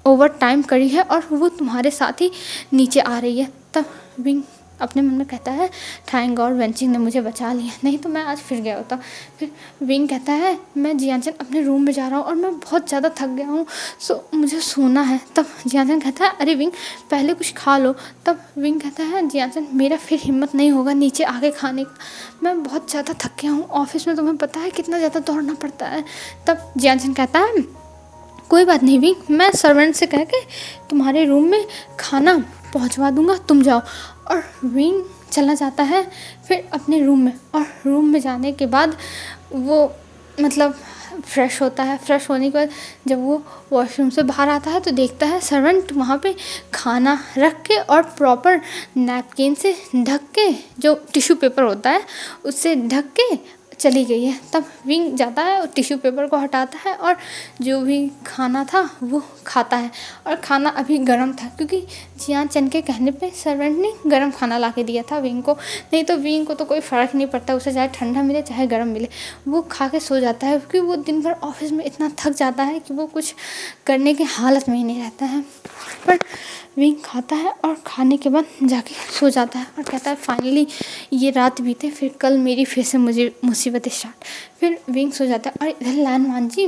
ओवर टाइम करी है और वो तुम्हारे साथ ही नीचे आ रही है। तब विंग अपने मन में कहता है थैंक गॉड वेंचिंग ने मुझे बचा लिया, नहीं तो मैं आज फिर गया होता। फिर विंग कहता है मैं जियानचन अपने रूम में जा रहा हूँ और मैं बहुत ज़्यादा थक गया हूँ, सो मुझे सोना है। तब जियानचन कहता है अरे विंग पहले कुछ खा लो। तब विंग कहता है जियानचन मेरा फिर हिम्मत नहीं होगा नीचे आके खाने का, मैं बहुत ज़्यादा थक गया हूँ, ऑफिस में तुम्हें पता है कितना ज़्यादा दौड़ना पड़ता है। तब जियानचन कहता है कोई बात नहीं विंग, मैं सर्वेंट से कह के तुम्हारे रूम में खाना पहुंचवा दूंगा, तुम जाओ। और विंग चला जाता है फिर अपने रूम में, और रूम में जाने के बाद वो मतलब फ्रेश होता है। फ्रेश होने के बाद जब वो वॉशरूम से बाहर आता है तो देखता है सर्वेंट वहाँ पे खाना रख के और प्रॉपर नैपकिन से ढक के, जो टिश्यू पेपर होता है उससे ढक के चली गई है। तब विंग जाता है और टिश्यू पेपर को हटाता है और जो भी खाना था वो खाता है, और खाना अभी गर्म था क्योंकि जियान चन के कहने पे सर्वेंट ने गर्म खाना ला के दिया था विंग को, नहीं तो विंग को तो कोई फ़र्क नहीं पड़ता, उसे चाहे ठंडा मिले चाहे गर्म मिले, वो खा के सो जाता है क्योंकि वो दिन भर ऑफिस में इतना थक जाता है कि वो कुछ करने की हालत में ही नहीं रहता है। पर विंग खाता है और खाने के बाद जाके सो जाता है और कहता है फाइनली ये रात बीते, फिर कल मेरी फिर से मुझे मुसीबत मुसीबतें स्टार्ट। फिर विंग सो जाता है और इधर लान जी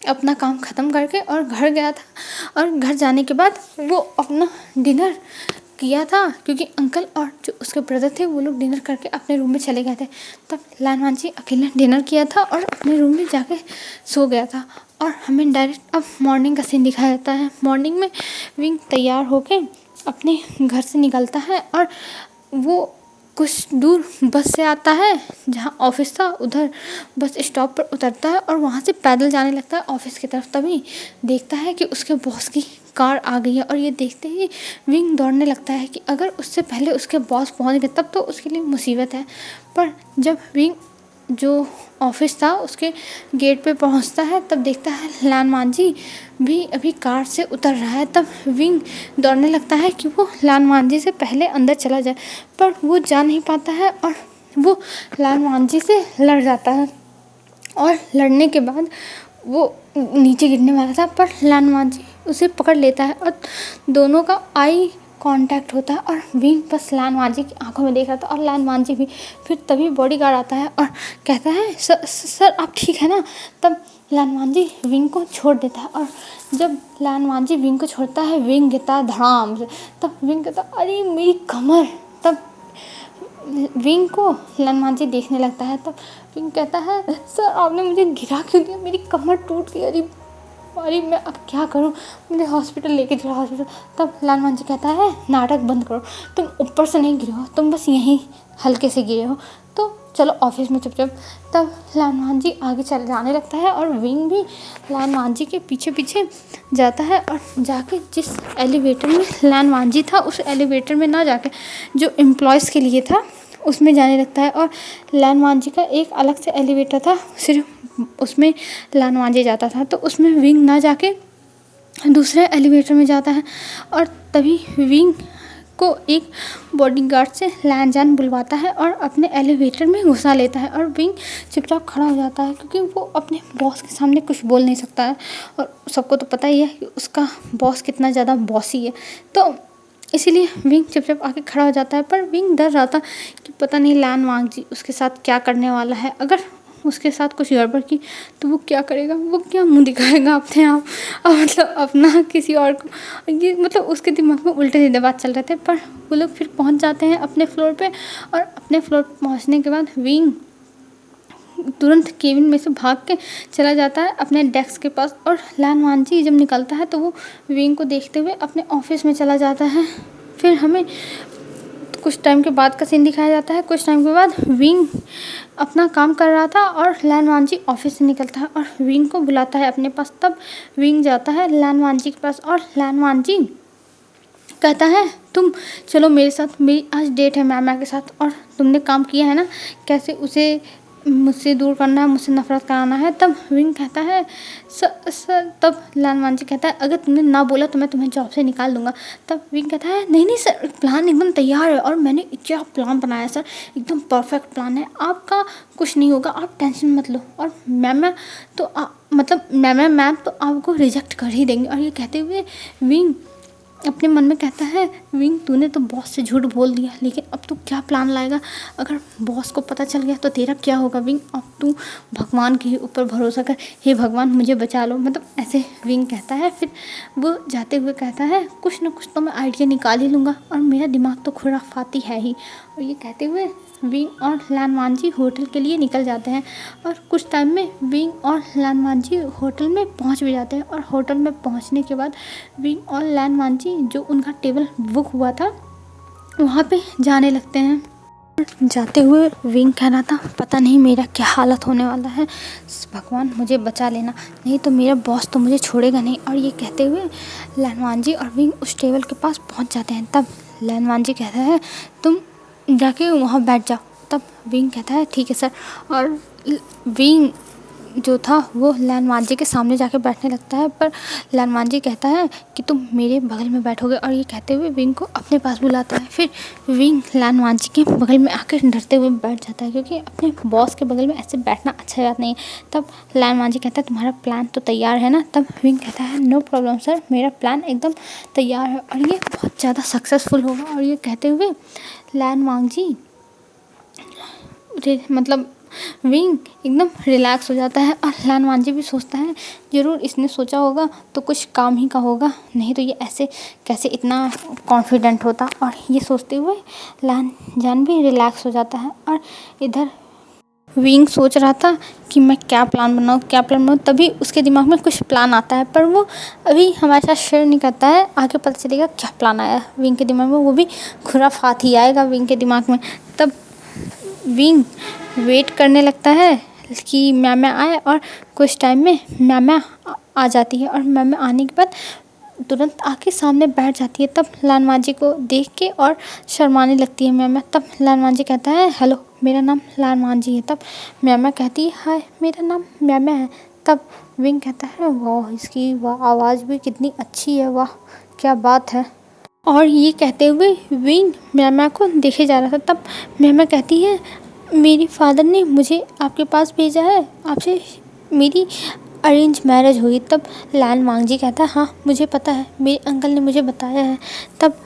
अपना काम ख़त्म करके और घर गया था। और घर जाने के बाद वो अपना डिनर किया था, क्योंकि अंकल और जो उसके ब्रदर थे वो लोग डिनर करके अपने रूम में चले गए थे। तब लान जी अकेले डिनर किया था और अपने रूम में जाके सो गया था। और हमें डायरेक्ट अब मॉर्निंग का सीन दिखाया जाता है। मॉर्निंग में विंग तैयार होके अपने घर से निकलता है और वो कुछ दूर बस से आता है, जहाँ ऑफिस था उधर बस स्टॉप पर उतरता है और वहाँ से पैदल जाने लगता है ऑफिस की तरफ। तभी देखता है कि उसके बॉस की कार आ गई है और ये देखते ही विंग दौड़ने लगता है कि अगर उससे पहले उसके बॉस पहुँच गए तब तो उसके लिए मुसीबत है। पर जब विंग जो ऑफिस था उसके गेट पे पहुंचता है तब देखता है लान मांझी भी अभी कार से उतर रहा है। तब विंग दौड़ने लगता है कि वो लान मांझी से पहले अंदर चला जाए, पर वो जा नहीं पाता है और वो लान मांझी से लड़ जाता है। और लड़ने के बाद वो नीचे गिरने वाला था, पर लान मांझी उसे पकड़ लेता है और दोनों का आई कांटेक्ट होता है और विंग बस लान मांझी की आंखों में देख रहा था और लान मांझी भी। फिर तभी बॉडीगार्ड आता है और कहता है सर आप ठीक है ना। तब लान मांझी विंग को छोड़ देता है और जब लान मांझी विंग को छोड़ता है विंग गिरता है धड़ाम से। तब विंग कहता है अरे मेरी कमर। तब विंग को लान मांझी देखने लगता है। तब विंग कहता है सर आपने मुझे गिरा क्यों दिया, मेरी कमर टूट गई। अरे मैं अब क्या करूँ, मुझे हॉस्पिटल लेके चलो हॉस्पिटल। तब लान मांझी कहता है नाटक बंद करो, तुम ऊपर से नहीं गिरे हो, तुम बस यहीं हल्के से गिरे हो, तो चलो ऑफिस में चुपचाप। तब लान मांझी आगे चले जाने लगता है और विंग भी लान मांझी के पीछे पीछे जाता है और जाके जिस एलिवेटर में लान मांझी था उस एलिवेटर में ना जाके जो एम्प्लॉयज़ के लिए था उसमें जाने लगता है। और लान मांझी का एक अलग से एलिवेटर था, सिर्फ उसमें लान मांझी जाता था, तो उसमें विंग ना जाके दूसरे एलिवेटर में जाता है। और तभी विंग को एक बॉडीगार्ड से लान जान बुलवाता है और अपने एलिवेटर में घुसा लेता है और विंग चुपचाप खड़ा हो जाता है, क्योंकि वो अपने बॉस के सामने कुछ बोल नहीं सकता है और सबको तो पता ही है कि उसका बॉस कितना ज़्यादा बॉसी है। तो इसीलिए विंग चुपचाप आके खड़ा हो जाता है। पर विंग डर रहा था कि पता नहीं लान मांझी उसके साथ क्या करने वाला है, अगर उसके साथ कुछ गड़बड़ की तो वो क्या करेगा, वो क्या मुंह दिखाएगा अपने आप और मतलब अपना किसी और को। ये मतलब उसके दिमाग में उल्टे सीधे बात चल रहे थे। पर वो लोग फिर पहुंच जाते हैं अपने फ्लोर पे और अपने फ्लोर पे पहुंचने के बाद विंग तुरंत केबिन में से भाग के चला जाता है अपने डेस्क के पास। और लान मांझी जब निकलता है तो वो विंग को देखते हुए अपने ऑफिस में चला जाता है। फिर हमें कुछ टाइम के बाद का सीन दिखाया जाता है। कुछ टाइम के बाद विंग अपना काम कर रहा था और लान मांझी ऑफिस से निकलता है और विंग को बुलाता है अपने पास। तब विंग जाता है लान मांझी के पास और लान मांझी कहता है तुम चलो मेरे साथ, मेरी आज डेट है मैम के साथ और तुमने काम किया है ना, कैसे उसे मुझसे दूर करना है, मुझसे नफरत कराना है। तब विंग कहता है सर। तब लान मांझी कहता है अगर तुमने ना बोला तो मैं तुम्हें जॉब से निकाल दूंगा। तब विंग कहता है नहीं नहीं सर, प्लान एकदम तैयार है और मैंने क्या प्लान बनाया सर, एकदम परफेक्ट प्लान है, आपका कुछ नहीं होगा, आप टेंशन मत लो। और मैम तो मतलब मैम तो आपको रिजेक्ट कर ही देंगे। और ये कहते हुए विंग अपने मन में कहता है विंग तूने तो बॉस से झूठ बोल दिया, लेकिन अब तू क्या प्लान लाएगा, अगर बॉस को पता चल गया तो तेरा क्या होगा विंग, अब तू भगवान के ऊपर भरोसा कर, हे भगवान मुझे बचा लो, मतलब ऐसे विंग कहता है। फिर वो जाते हुए कहता है कुछ ना कुछ तो मैं आइडिया निकाल ही लूँगा और मेरा दिमाग तो खुराफाती है ही। और ये कहते हुए विंग और लान मांझी होटल के लिए निकल जाते हैं और कुछ टाइम में विंग और लान मांझी होटल में पहुंच भी जाते हैं। और होटल में पहुंचने के बाद विंग और लान मांझी जो उनका टेबल बुक हुआ था वहाँ पे जाने लगते हैं। जाते हुए विंग कह रहा था पता नहीं मेरा क्या हालत होने वाला है, भगवान मुझे बचा लेना, नहीं तो मेरा बॉस तो मुझे छोड़ेगा नहीं। और ये कहते हुए लान मांझी और विंग उस टेबल के पास पहुँच जाते हैं। तब लान मांझी कहता है तुम जाके वहाँ बैठ जाओ। तब विंग कहता है ठीक है सर। और विंग जो था वो लान मांझी के सामने जाके बैठने लगता है, पर लान मांझी कहता है कि तुम मेरे बगल में बैठोगे। और ये कहते हुए विंग को अपने पास बुलाता है। फिर विंग लान मांझी के बगल में आकर डरते हुए बैठ जाता है, क्योंकि अपने बॉस के बगल में ऐसे बैठना अच्छा बात नहीं है। तब लान मांझी कहता है तुम्हारा प्लान तो तैयार है ना। तब विंग कहता है नो प्रॉब्लम सर, मेरा प्लान एकदम तैयार है और ये बहुत ज़्यादा सक्सेसफुल होगा। और ये कहते हुए लान मांझी मतलब विंग एकदम रिलैक्स हो जाता है और लान वांजी भी सोचता है ज़रूर इसने सोचा होगा तो कुछ काम ही का होगा, नहीं तो ये ऐसे कैसे इतना कॉन्फिडेंट होता। और ये सोचते हुए लान जान भी रिलैक्स हो जाता है। और इधर विंग सोच रहा था कि मैं क्या प्लान बनाऊँ। तभी उसके दिमाग में कुछ प्लान आता है, पर वो अभी हमारे साथ शेयर नहीं करता है। आगे पता चलेगा क्या प्लान आया है विंग के दिमाग में, वो भी खुराफात ही आएगा विंग के दिमाग में। तब विंग वेट करने लगता है कि मैम आए और कुछ टाइम में मैम आ जाती है। और मैम आने के बाद तुरंत आके सामने बैठ जाती है। तब लान मांझी को देख के और शर्माने लगती है मैम। तब लान मांझी कहता है हेलो, मेरा नाम लान मांझी है। तब मैम कहती है हाय, मेरा नाम मैम है। तब विंग कहता है वाह, इसकी वाह आवाज़ भी कितनी अच्छी है, वाह क्या बात है। और ये कहते हुए विंग मैम को देखे जा रहा था। तब मैम कहती है मेरी फादर ने मुझे आपके पास भेजा है, आपसे मेरी अरेंज मैरिज हुई। तब लान वांगजी कहता है हाँ मुझे पता है, मेरे अंकल ने मुझे बताया है। तब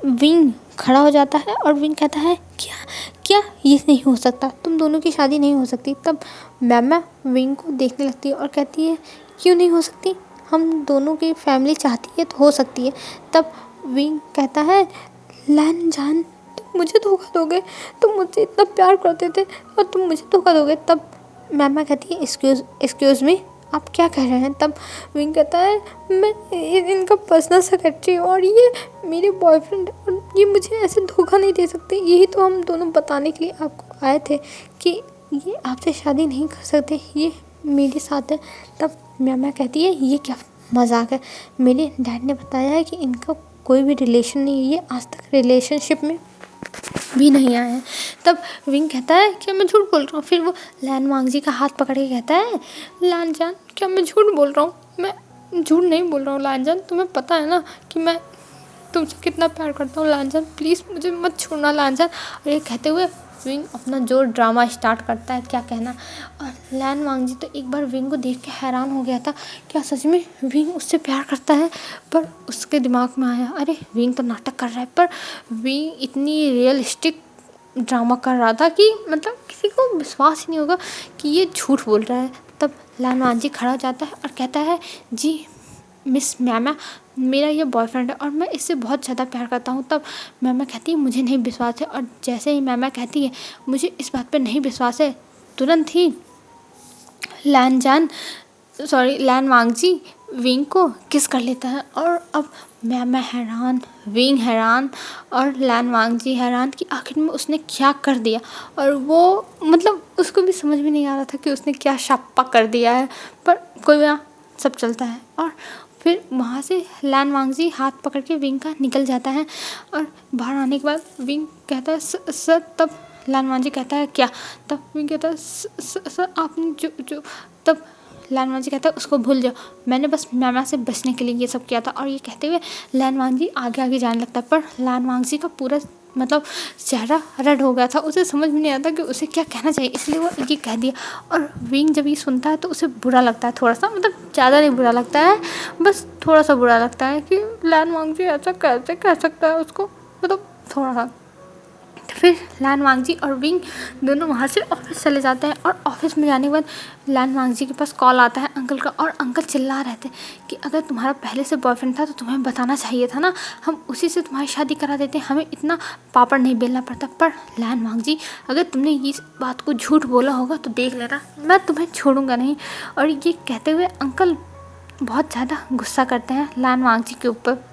विंग खड़ा हो जाता है और विंग कहता है क्या क्या ये नहीं हो सकता, तुम दोनों की शादी नहीं हो सकती। तब मैम विंग को देखने लगती है और कहती है क्यों नहीं हो सकती, हम दोनों की फैमिली चाहती है तो हो सकती है। तब विंग कहता है लान जान, तुम मुझे धोखा दोगे, तुम मुझसे इतना प्यार करते थे और तुम मुझे धोखा दोगे। तब मैम कहती है एक्सक्यूज़ मी, आप क्या कह रहे हैं। तब विंग कहता है मैं इनका पर्सनल सेक्रेटरी हूँ और ये मेरे बॉयफ्रेंड, और ये मुझे ऐसे धोखा नहीं दे सकते। यही तो हम दोनों बताने के लिए आपको आए थे कि ये आपसे शादी नहीं कर सकते, ये मेरे साथ है। तब मैम कहती है ये क्या मजाक है, मेरे डैड ने बताया है कि इनका कोई भी रिलेशन नहीं है, ये आज तक रिलेशनशिप में भी नहीं आया है। तब विंग कहता है क्या मैं झूठ बोल रहा हूँ। फिर वो लान वांगजी का हाथ पकड़ के कहता है लान जान, क्या मैं झूठ बोल रहा हूँ, मैं झूठ नहीं बोल रहा हूँ लान जान, तुम्हें पता है ना कि मैं तुमसे कितना प्यार करता हूँ लान जान, प्लीज़ मुझे मत छोड़ना लान जान। और ये कहते हुए विंग अपना जो ड्रामा स्टार्ट करता है क्या कहना। और लान वांगजी तो एक बार विंग को देख के हैरान हो गया था, क्या सच में विंग उससे प्यार करता है। पर उसके दिमाग में आया अरे विंग तो नाटक कर रहा है, पर विंग इतनी रियलिस्टिक ड्रामा कर रहा था कि मतलब किसी को विश्वास ही नहीं होगा कि ये झूठ बोल रहा है। तब लान वांगजी खड़ा हो जाता है और कहता है जी मिस मैमा, मेरा ये बॉयफ्रेंड है और मैं इससे बहुत ज़्यादा प्यार करता हूँ। तब मैमा कहती है मुझे नहीं विश्वास है। और जैसे ही मैमा कहती है मुझे इस बात पर नहीं विश्वास है, तुरंत ही लान वांगजी विंग को किस कर लेता है। और अब मैमा हैरान, विंग हैरान और लान वांगजी हैरान कि आखिर में उसने क्या कर दिया। और वो मतलब उसको भी समझ में नहीं आ रहा था कि उसने क्या शाप्पा कर दिया है, पर कोई ना, सब चलता है। और फिर वहाँ से लान वांगजी हाथ पकड़ के विंग का निकल जाता है। और बाहर आने के बाद विंग कहता है सर। तब लान वांगजी कहता है क्या। तब विंग कहता है सर आपने जो तब लान वांगजी कहता है उसको भूल जाओ, मैंने बस मैमा से बचने के लिए ये सब किया था। और ये कहते हुए लान वांगजी आगे आगे जाने लगता है। पर लान वांगजी का पूरा मतलब चेहरा रेड हो गया था, उसे समझ में नहीं आता कि उसे क्या कहना चाहिए, इसलिए वो ये कह दिया। और विंग जब ये सुनता है तो उसे बुरा लगता है थोड़ा सा, मतलब ज़्यादा नहीं बुरा लगता है, बस थोड़ा सा बुरा लगता है कि लान वांगजी ऐसा कैसे कह सकता है उसको, मतलब थोड़ा सा। फिर लान वांगजी और विंग दोनों वहाँ से ऑफिस चले जाते हैं। और ऑफिस में जाने के बाद लान वांगजी के पास कॉल आता है अंकल का। और अंकल चिल्ला रहे थे कि अगर तुम्हारा पहले से बॉयफ्रेंड था तो तुम्हें बताना चाहिए था ना, हम उसी से तुम्हारी शादी करा देते, हमें इतना पापड़ नहीं बेलना पड़ता। पर लान वांगजी अगर तुमने इस बात को झूठ बोला होगा तो देख लेना, मैं तुम्हें छोड़ूंगा नहीं। और ये कहते हुए अंकल बहुत ज़्यादा गुस्सा करते हैं लान वांगजी के ऊपर।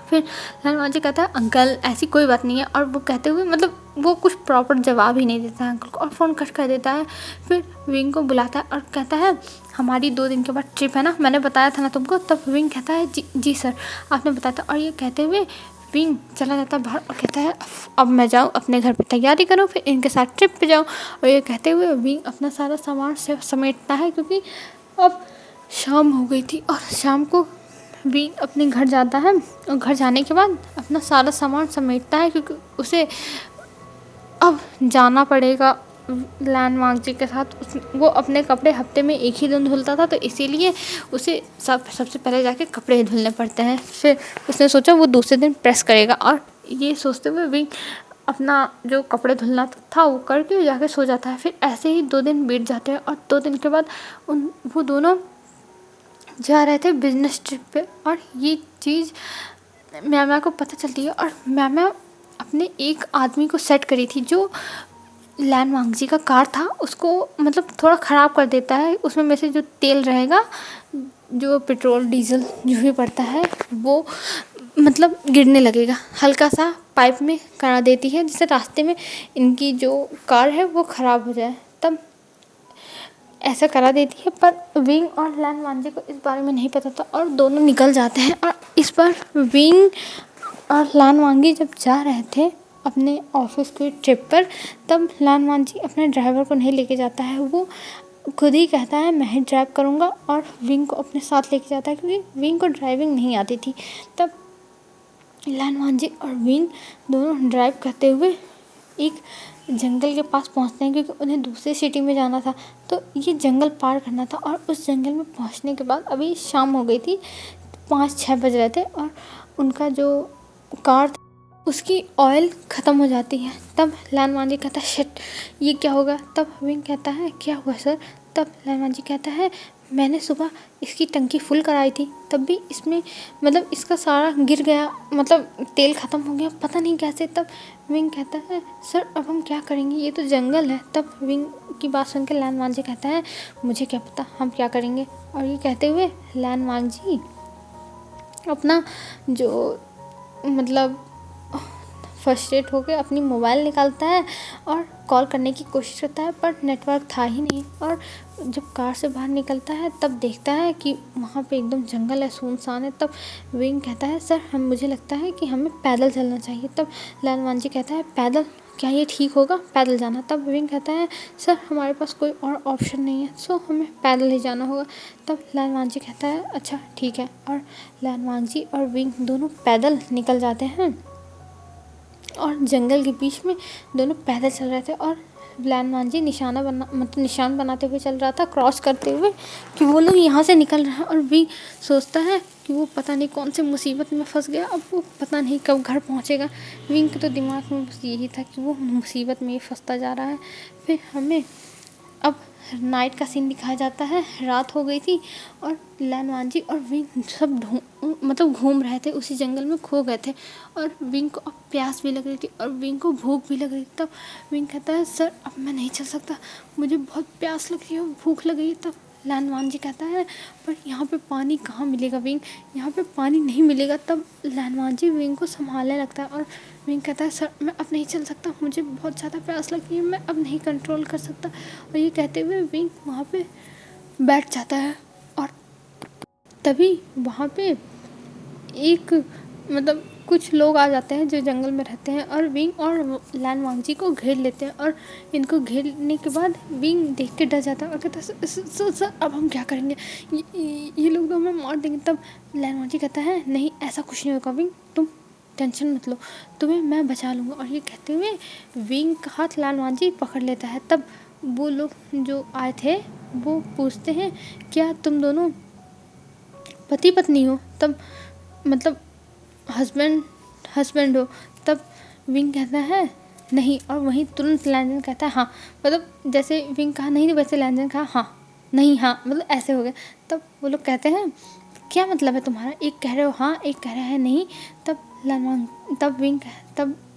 फिर लान वांगजी कहता है अंकल ऐसी कोई बात नहीं है। और वो कहते हुए मतलब वो कुछ प्रॉपर जवाब ही नहीं देता है अंकल को और फ़ोन कट कर देता है। फिर विंग को बुलाता है और कहता है हमारी 2 दिन के बाद ट्रिप है ना, मैंने बताया था ना तुमको। तब विंग कहता है जी सर आपने बताया था। और ये कहते हुए विंग चला जाता है बाहर और कहता है अब मैं जाऊँ अपने घर पे तैयारी करूँ, फिर इनके साथ ट्रिप पे जाऊँ। और ये कहते हुए विंग अपना सारा सामान समेटता है, क्योंकि अब शाम हो गई थी। और शाम को विंग अपने घर जाता है और घर जाने के बाद अपना सारा सामान समेटता है, क्योंकि उसे अब जाना पड़ेगा लान वांगजी के साथ। वो अपने कपड़े हफ्ते में एक ही दिन धुलता था, तो इसीलिए उसे सबसे पहले जाके कपड़े धुलने पड़ते हैं। फिर उसने सोचा वो दूसरे दिन प्रेस करेगा। और ये सोचते हुए विंग अपना जो कपड़े धुलना था वो करके जाके सो जाता है। फिर ऐसे ही 2 दिन बीत जाते हैं और 2 दिन के बाद वो दोनों जा रहे थे बिजनेस ट्रिप पे और ये चीज़ म्याम्या को पता चलती है और म्याम्या अपने एक आदमी को सेट करी थी जो लैन वांगजी का कार था उसको मतलब थोड़ा ख़राब कर देता है। उसमें में से जो तेल रहेगा, जो पेट्रोल डीजल जो भी पड़ता है वो मतलब गिरने लगेगा, हल्का सा पाइप में करा देती है जिससे रास्ते में इनकी जो कार है वो ख़राब हो जाए। तब ऐसा करा देती है पर विंग और लैन वांगजी को इस बारे में नहीं पता था और दोनों निकल जाते हैं। और इस बार विंग और लैन वांगजी जब जा रहे थे अपने ऑफिस की ट्रिप पर, तब लैन वांगजी अपने ड्राइवर को नहीं लेके जाता है, वो खुद ही कहता है मैं ही ड्राइव करूँगा और विंग को अपने साथ लेके जाता है क्योंकि विंग को ड्राइविंग नहीं आती थी। तब लैन वांगजी और विंग दोनों ड्राइव करते हुए एक जंगल के पास पहुंचते हैं क्योंकि उन्हें दूसरी सिटी में जाना था, तो ये जंगल पार करना था। और उस जंगल में पहुंचने के बाद अभी शाम हो गई थी, 5-6 बज रहे थे और उनका जो कार उसकी ऑयल ख़त्म हो जाती है। तब लैन वांगजी कहता है शिट ये क्या होगा। तब विंग कहता है क्या हुआ सर। तब लैन वांगजी कहता है मैंने सुबह इसकी टंकी फुल कराई थी तब भी इसमें मतलब इसका सारा गिर गया, मतलब तेल ख़त्म हो गया, पता नहीं कैसे। तब विंग कहता है सर अब हम क्या करेंगे, ये तो जंगल है। तब विंग की बात सुन के लैन वांगजी कहता है मुझे क्या पता हम क्या करेंगे। और ये कहते हुए लैन वांगजी अपना जो मतलब फ्रस्ट्रेट होकर अपनी मोबाइल निकालता है और कॉल करने की कोशिश करता है पर नेटवर्क था ही नहीं। और जब कार से बाहर निकलता है तब देखता है कि वहाँ पे एकदम जंगल है, सुनसान है। तब विंग कहता है सर मुझे लगता है कि हमें पैदल चलना चाहिए। तब लैन वांगजी कहता है पैदल क्या ये ठीक होगा पैदल जाना। तब विंग कहता है सर हमारे पास कोई और ऑप्शन नहीं है, सो हमें पैदल ही जाना होगा। तब लैन वांगजी कहता है अच्छा ठीक है। और लैन वांगजी और विंग दोनों पैदल निकल जाते हैं और जंगल के बीच में दोनों पैदल चल रहे थे। और लैन वांगजी निशान बनाते हुए चल रहा था, क्रॉस करते हुए कि वो लोग यहाँ से निकल रहे हैं। और विंग सोचता है कि वो पता नहीं कौन से मुसीबत में फंस गया, अब वो पता नहीं कब घर पहुँचेगा। विंग के तो दिमाग में बस यही था कि वो मुसीबत में ही फंसता जा रहा है। फिर हमें अब नाइट का सीन दिखाया जाता है, रात हो गई थी और लैन वांगजी और विंग सब घूम रहे थे, उसी जंगल में खो गए थे। और विंग को अब प्यास भी लग रही थी और विंग को भूख भी लग रही थी। तब विंग कहता है सर अब मैं नहीं चल सकता, मुझे बहुत प्यास लग रही है, भूख लग रही है। तब लैन वांगजी कहता है पर यहाँ पे पानी कहाँ मिलेगा विंग, यहाँ पे पानी नहीं मिलेगा। तब लैन वांगजी विंग को संभालने लगता है और विंग कहता है सर मैं अब नहीं चल सकता, मुझे बहुत ज़्यादा प्यास लगी है, मैं अब नहीं कंट्रोल कर सकता। और ये कहते हुए विंग वहाँ पे बैठ जाता है। और तभी वहाँ पे एक मतलब कुछ लोग आ जाते हैं जो जंगल में रहते हैं और विंग और लैन वांगजी को घेर लेते हैं। और इनको घेरने के बाद विंग देख के डर जाता है और कहता है सर अब हम क्या करेंगे, ये लोग तो हमें मार देंगे। तब लैन वांगजी कहता है नहीं ऐसा कुछ नहीं होगा विंग, तुम टेंशन मत लो, तुम्हें मैं बचा लूँगा। और ये कहते हुए विंग का हाथ लैन वांगजी पकड़ लेता है। तब वो लोग जो आए थे वो पूछते हैं क्या तुम दोनों पति पत्नी हो, तब मतलब हस्बैंड हो। तब विंग कहता है नहीं, और वहीं तुरंत लैंजन कहता है हाँ, मतलब जैसे विंग कहा नहीं वैसे लैंजन कहा हाँ नहीं हाँ, मतलब ऐसे हो गया। तब वो लोग कहते हैं क्या मतलब है तुम्हारा, एक कह रहे हो हाँ एक कह रहा है नहीं। तब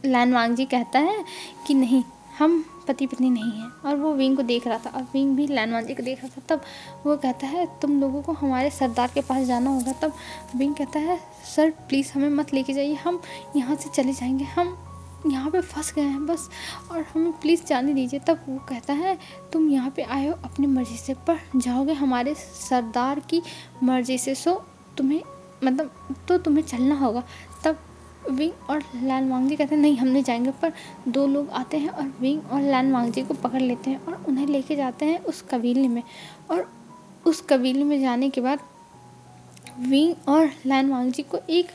लैन वांगजी कहता है कि नहीं हम पति पत्नी नहीं हैं। और वो विंग को देख रहा था और विंग भी लैन वांगजी को देख रहा था। तब वो कहता है तुम लोगों को हमारे सरदार के पास जाना होगा। तब विंग कहता है सर प्लीज़ हमें मत लेके जाइए, हम यहाँ से चले जाएंगे, हम यहाँ पे फंस गए हैं बस, और हमें प्लीज़ जाने दीजिए। तब वो कहता है तुम यहाँ पे आए हो अपनी मर्ज़ी से पर जाओगे हमारे सरदार की मर्ज़ी से, सो तुम्हें मतलब तो तुम्हें चलना होगा। तब विंग और लैन वांगजी कहते हैं नहीं हम नहीं जाएंगे। पर 2 लोग आते हैं और विंग और लैन वांगजी को पकड़ लेते हैं और उन्हें लेके जाते हैं उस कबीले में। और उस कबीले में जाने के बाद विंग और लैन वांगजी को एक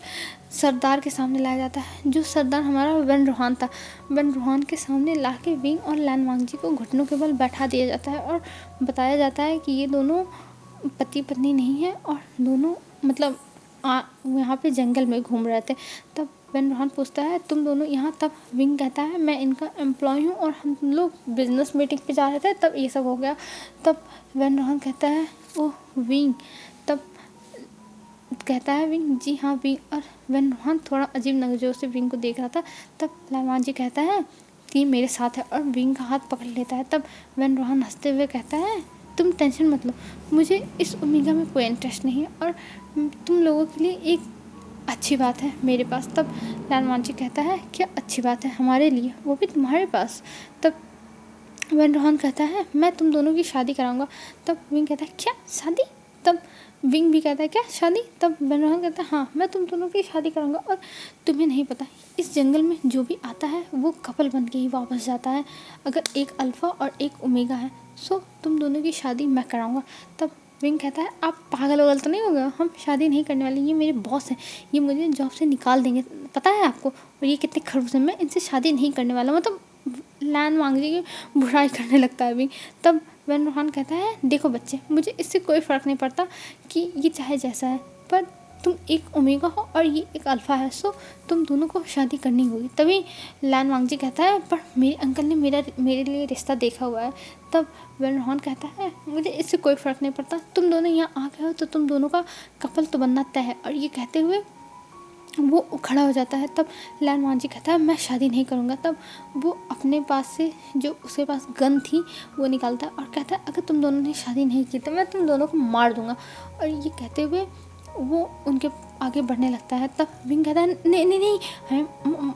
सरदार के सामने लाया जाता है, जो सरदार हमारा वन रूहान था। वन रूहान के सामने ला के विंग और लैन वांगजी को घुटनों के बल बैठा दिया जाता है और बताया जाता है कि ये दोनों पति पत्नी नहीं है और दोनों मतलब यहाँ पे जंगल में घूम रहे थे। तब वेन रोहन पूछता है तुम दोनों यहाँ, तब विंग कहता है मैं इनका एम्प्लॉय हूँ और हम लोग बिजनेस मीटिंग पे जा रहे थे तब ये सब हो गया। तब वेन रोहन कहता है ओह विंग, तब कहता है विंग जी हाँ विंग, और वेन रोहन थोड़ा अजीब नज़रों से विंग को देख रहा था। तब लालवान जी कहता है कि मेरे साथ है और विंग का हाथ पकड़ लेता है। तब वेन रोहन हंसते हुए कहता है तुम टेंशन मत लो, मुझे इस ओमेगा में कोई इंटरेस्ट नहीं है और तुम लोगों के लिए एक अच्छी बात है मेरे पास। तब लालवान जी कहता है क्या अच्छी बात है हमारे लिए, वो भी तुम्हारे पास। तब वेन रोहन कहता है मैं तुम दोनों की शादी कराऊंगा। तब विंग कहता है क्या शादी, तब विंग भी कहता है क्या शादी। तब वेन रोहन कहता है हाँ मैं तुम दोनों की शादी कराऊंगा, और तुम्हें नहीं पता इस जंगल में जो भी आता है वो कपल बन के ही वापस जाता है। अगर एक अल्फ़ा और एक ओमेगा है सो तुम दोनों की शादी मैं कराऊंगा। तब विंग कहता है आप पागल वगल तो नहीं हो गए, हम शादी नहीं करने वाले, ये मेरे बॉस हैं, ये मुझे जॉब से निकाल देंगे पता है आपको, और ये कितने खड़ूस हैं, मैं इनसे शादी नहीं करने वाला। मतलब लैन मांगने की बुराई करने लगता है विंग। तब वेन रोहन कहता है देखो बच्चे, मुझे इससे कोई फ़र्क नहीं पड़ता कि ये चाहे जैसा है, पर तुम एक ओमेगा हो और ये एक अल्फ़ा है, सो तुम दोनों को शादी करनी होगी। तभी लैन वांगजी कहता है पर मेरे अंकल ने मेरे लिए रिश्ता देखा हुआ है। तब वेन रोहन कहता है मुझे इससे कोई फ़र्क नहीं पड़ता, तुम दोनों यहाँ आ गए हो तो तुम दोनों का कपल तो बनना तय है। और ये कहते हुए वो खड़ा हो जाता है। तब लैन मांझी कहता है मैं शादी नहीं करूँगा। तब वो अपने पास से जो उसके पास गन थी वो निकालता है और कहता है अगर तुम दोनों ने शादी नहीं की तो मैं तुम दोनों को मार दूँगा। और ये कहते हुए वो उनके आगे बढ़ने लगता है। तब विंग कहता है नहीं नहीं नहीं,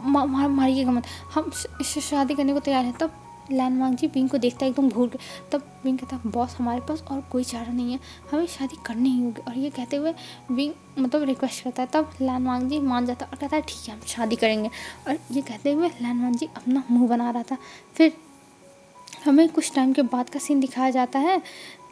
हमें मारिएगा मत, हम शादी करने को तैयार हैं। तब लैन वांगजी विंग को देखता है एकदम घूर के। तब विंग कहता है बॉस हमारे पास और कोई चारा नहीं है, हमें शादी करनी ही होगी। और ये कहते हुए विंग मतलब रिक्वेस्ट करता है। तब लैन वांगजी मान जाता है और कहता है ठीक है हम शादी करेंगे। और ये कहते हुए लैन वांगजी अपना मुँह बना रहा था। फिर हमें कुछ टाइम के बाद का सीन दिखाया जाता है।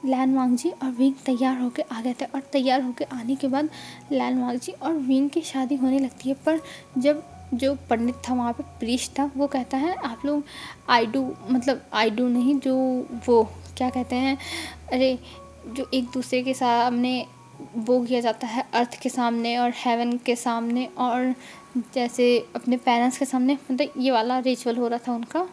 लैन वांगजी और विंग तैयार होकर आ गए थे और तैयार होकर आने के बाद लैन वांगजी और विंग की शादी होने लगती है। पर जब जो पंडित था वहाँ पे प्रीस्ट था वो कहता है आप लोग आई डू नहीं, जो वो क्या कहते हैं, अरे जो एक दूसरे के सामने वो किया जाता है अर्थ के सामने और हेवन के सामने और जैसे अपने पेरेंट्स के सामने, मतलब ये वाला रिचुअल हो रहा था उनका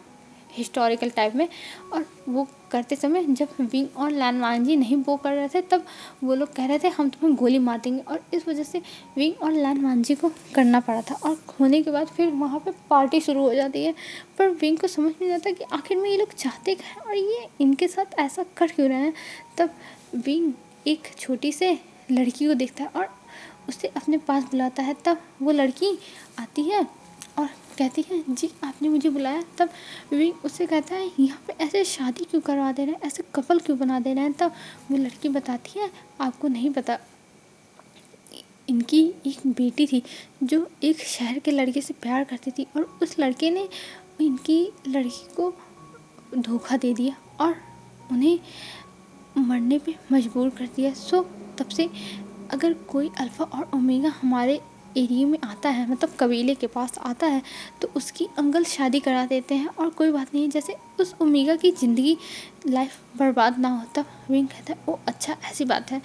हिस्टोरिकल टाइप में। और वो करते समय जब विंग और लैन वांगजी नहीं वो कर रहे थे तब वो लोग कह रहे थे हम तुम्हें गोली मार देंगे, और इस वजह से विंग और लैन वांगजी को करना पड़ा था। और होने के बाद फिर वहाँ पे पार्टी शुरू हो जाती है। पर विंग को समझ नहीं आता कि आखिर में ये लोग चाहते क्या हैं और ये इनके साथ ऐसा कर क्यों रहे हैं। तब विंग एक छोटी से लड़की को देखता है और उसे अपने पास बुलाता है। तब वो लड़की आती है और कहती है जी आपने मुझे बुलाया। तब विंग उससे कहता है यहाँ पे ऐसे शादी क्यों करवा दे रहे हैं, ऐसे कपल क्यों बना दे रहे हैं। तब वो लड़की बताती है आपको नहीं पता, इनकी एक बेटी थी जो एक शहर के लड़के से प्यार करती थी और उस लड़के ने इनकी लड़की को धोखा दे दिया और उन्हें मरने पे मजबूर कर दिया। सो तब से अगर कोई अल्फ़ा और ओमेगा हमारे एरिया में आता है, मतलब कबीले के पास आता है, तो उसकी अंकल शादी करा देते हैं और कोई बात नहीं, जैसे उस ओमेगा की ज़िंदगी लाइफ बर्बाद ना हो। तब विंग कहता है ओ अच्छा ऐसी बात है।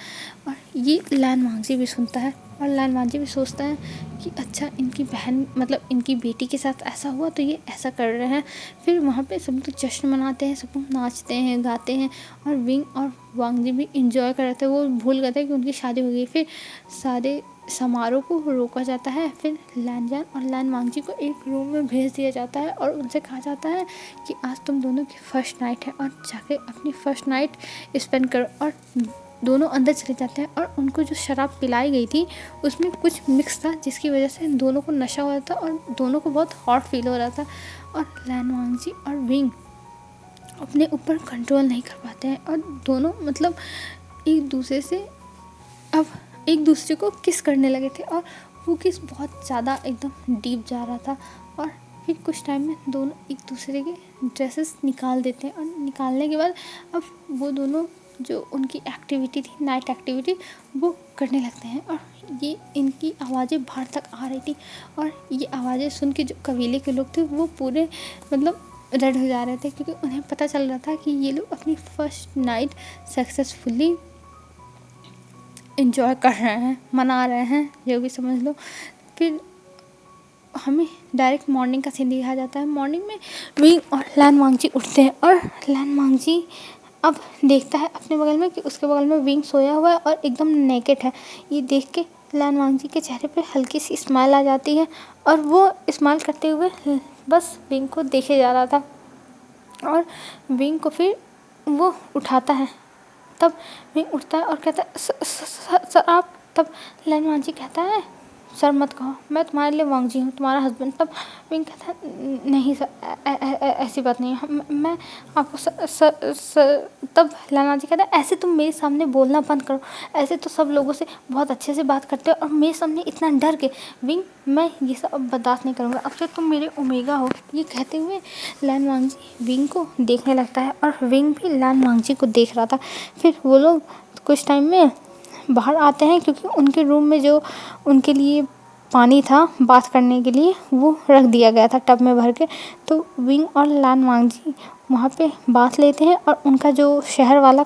और ये लैन वांगजी भी सुनता है और लैन वांगजी भी सोचता है कि अच्छा इनकी बहन मतलब इनकी बेटी के साथ ऐसा हुआ तो ये ऐसा कर रहे हैं। फिर वहाँ पे सब लोग जश्न मनाते हैं, सब लोग नाचते हैं गाते हैं और विंग और वांगजी भी इंजॉय कर रहे थे। वो भूल गए थे कि उनकी शादी हो गई। फिर सारे समारोह को रोका जाता है। फिर लैनजान और लैन वांगजी को एक रूम में भेज दिया जाता है और उनसे कहा जाता है कि आज तुम दोनों की फर्स्ट नाइट है और जाके अपनी फर्स्ट नाइट स्पेंड करो। और दोनों अंदर चले जाते हैं और उनको जो शराब पिलाई गई थी उसमें कुछ मिक्स था जिसकी वजह से दोनों को नशा हो रहा था और दोनों को बहुत हॉट फील हो रहा था। और लैन वांगजी और विंग अपने ऊपर कंट्रोल नहीं कर पाते हैं और दोनों मतलब एक दूसरे से अब एक दूसरे को किस करने लगे थे और वो किस बहुत ज़्यादा एकदम डीप जा रहा था। और फिर कुछ टाइम में दोनों एक दूसरे के ड्रेसेस निकाल देते हैं और निकालने के बाद अब वो दोनों जो उनकी एक्टिविटी थी नाइट एक्टिविटी वो करने लगते हैं। और ये इनकी आवाज़ें बाहर तक आ रही थी और ये आवाज़ें सुन के जो कबीले के लोग थे वो पूरे मतलब रेड हो जा रहे थे, क्योंकि उन्हें पता चल रहा था कि ये लोग अपनी फर्स्ट नाइट सक्सेसफुली इंजॉय कर रहे हैं, मना रहे हैं, जो भी समझ लो। फिर हमें डायरेक्ट मॉर्निंग का सीन दिखाया जाता है। मॉर्निंग में विंग और लैन वांगजी उठते हैं और लैन वांगजी अब देखता है अपने बगल में कि उसके बगल में विंग सोया हुआ है और एकदम नेकेड है। ये देख के लैन वांगजी के चेहरे पे हल्की सी स्माइल आ जाती है और वो स्माइल करते हुए बस विंग को देखे जा रहा था और विंग को फिर वो उठाता है। तब विंग उठता है और कहता है सर आप। तब लैन वांगजी कहता है सर मत कहो, मैं तुम्हारे लिए वांगजी हूँ, तुम्हारा हस्बैंड। तब विंग कहता है नहीं सर, ऐसी बात नहीं है, मैं आपको तब लैन वांगजी कहता है ऐसे तुम मेरे सामने बोलना बंद करो, ऐसे तो सब लोगों से बहुत अच्छे से बात करते हो और मेरे सामने इतना डर के। विंग मैं ये सब अब बर्दाश्त नहीं करूँगा, अब से तुम मेरे ओमेगा हो। ये कहते हुए लैन वांगजी विंग को देखने लगता है और विंग भी लैन वांगजी को देख रहा था। फिर वो लोग कुछ टाइम में बाहर आते हैं क्योंकि उनके रूम में जो उनके लिए पानी था बात करने के लिए वो रख दिया गया था टब में भर के। तो विंग और लैन वांगजी वहाँ पे बात लेते हैं और उनका जो शहर वाला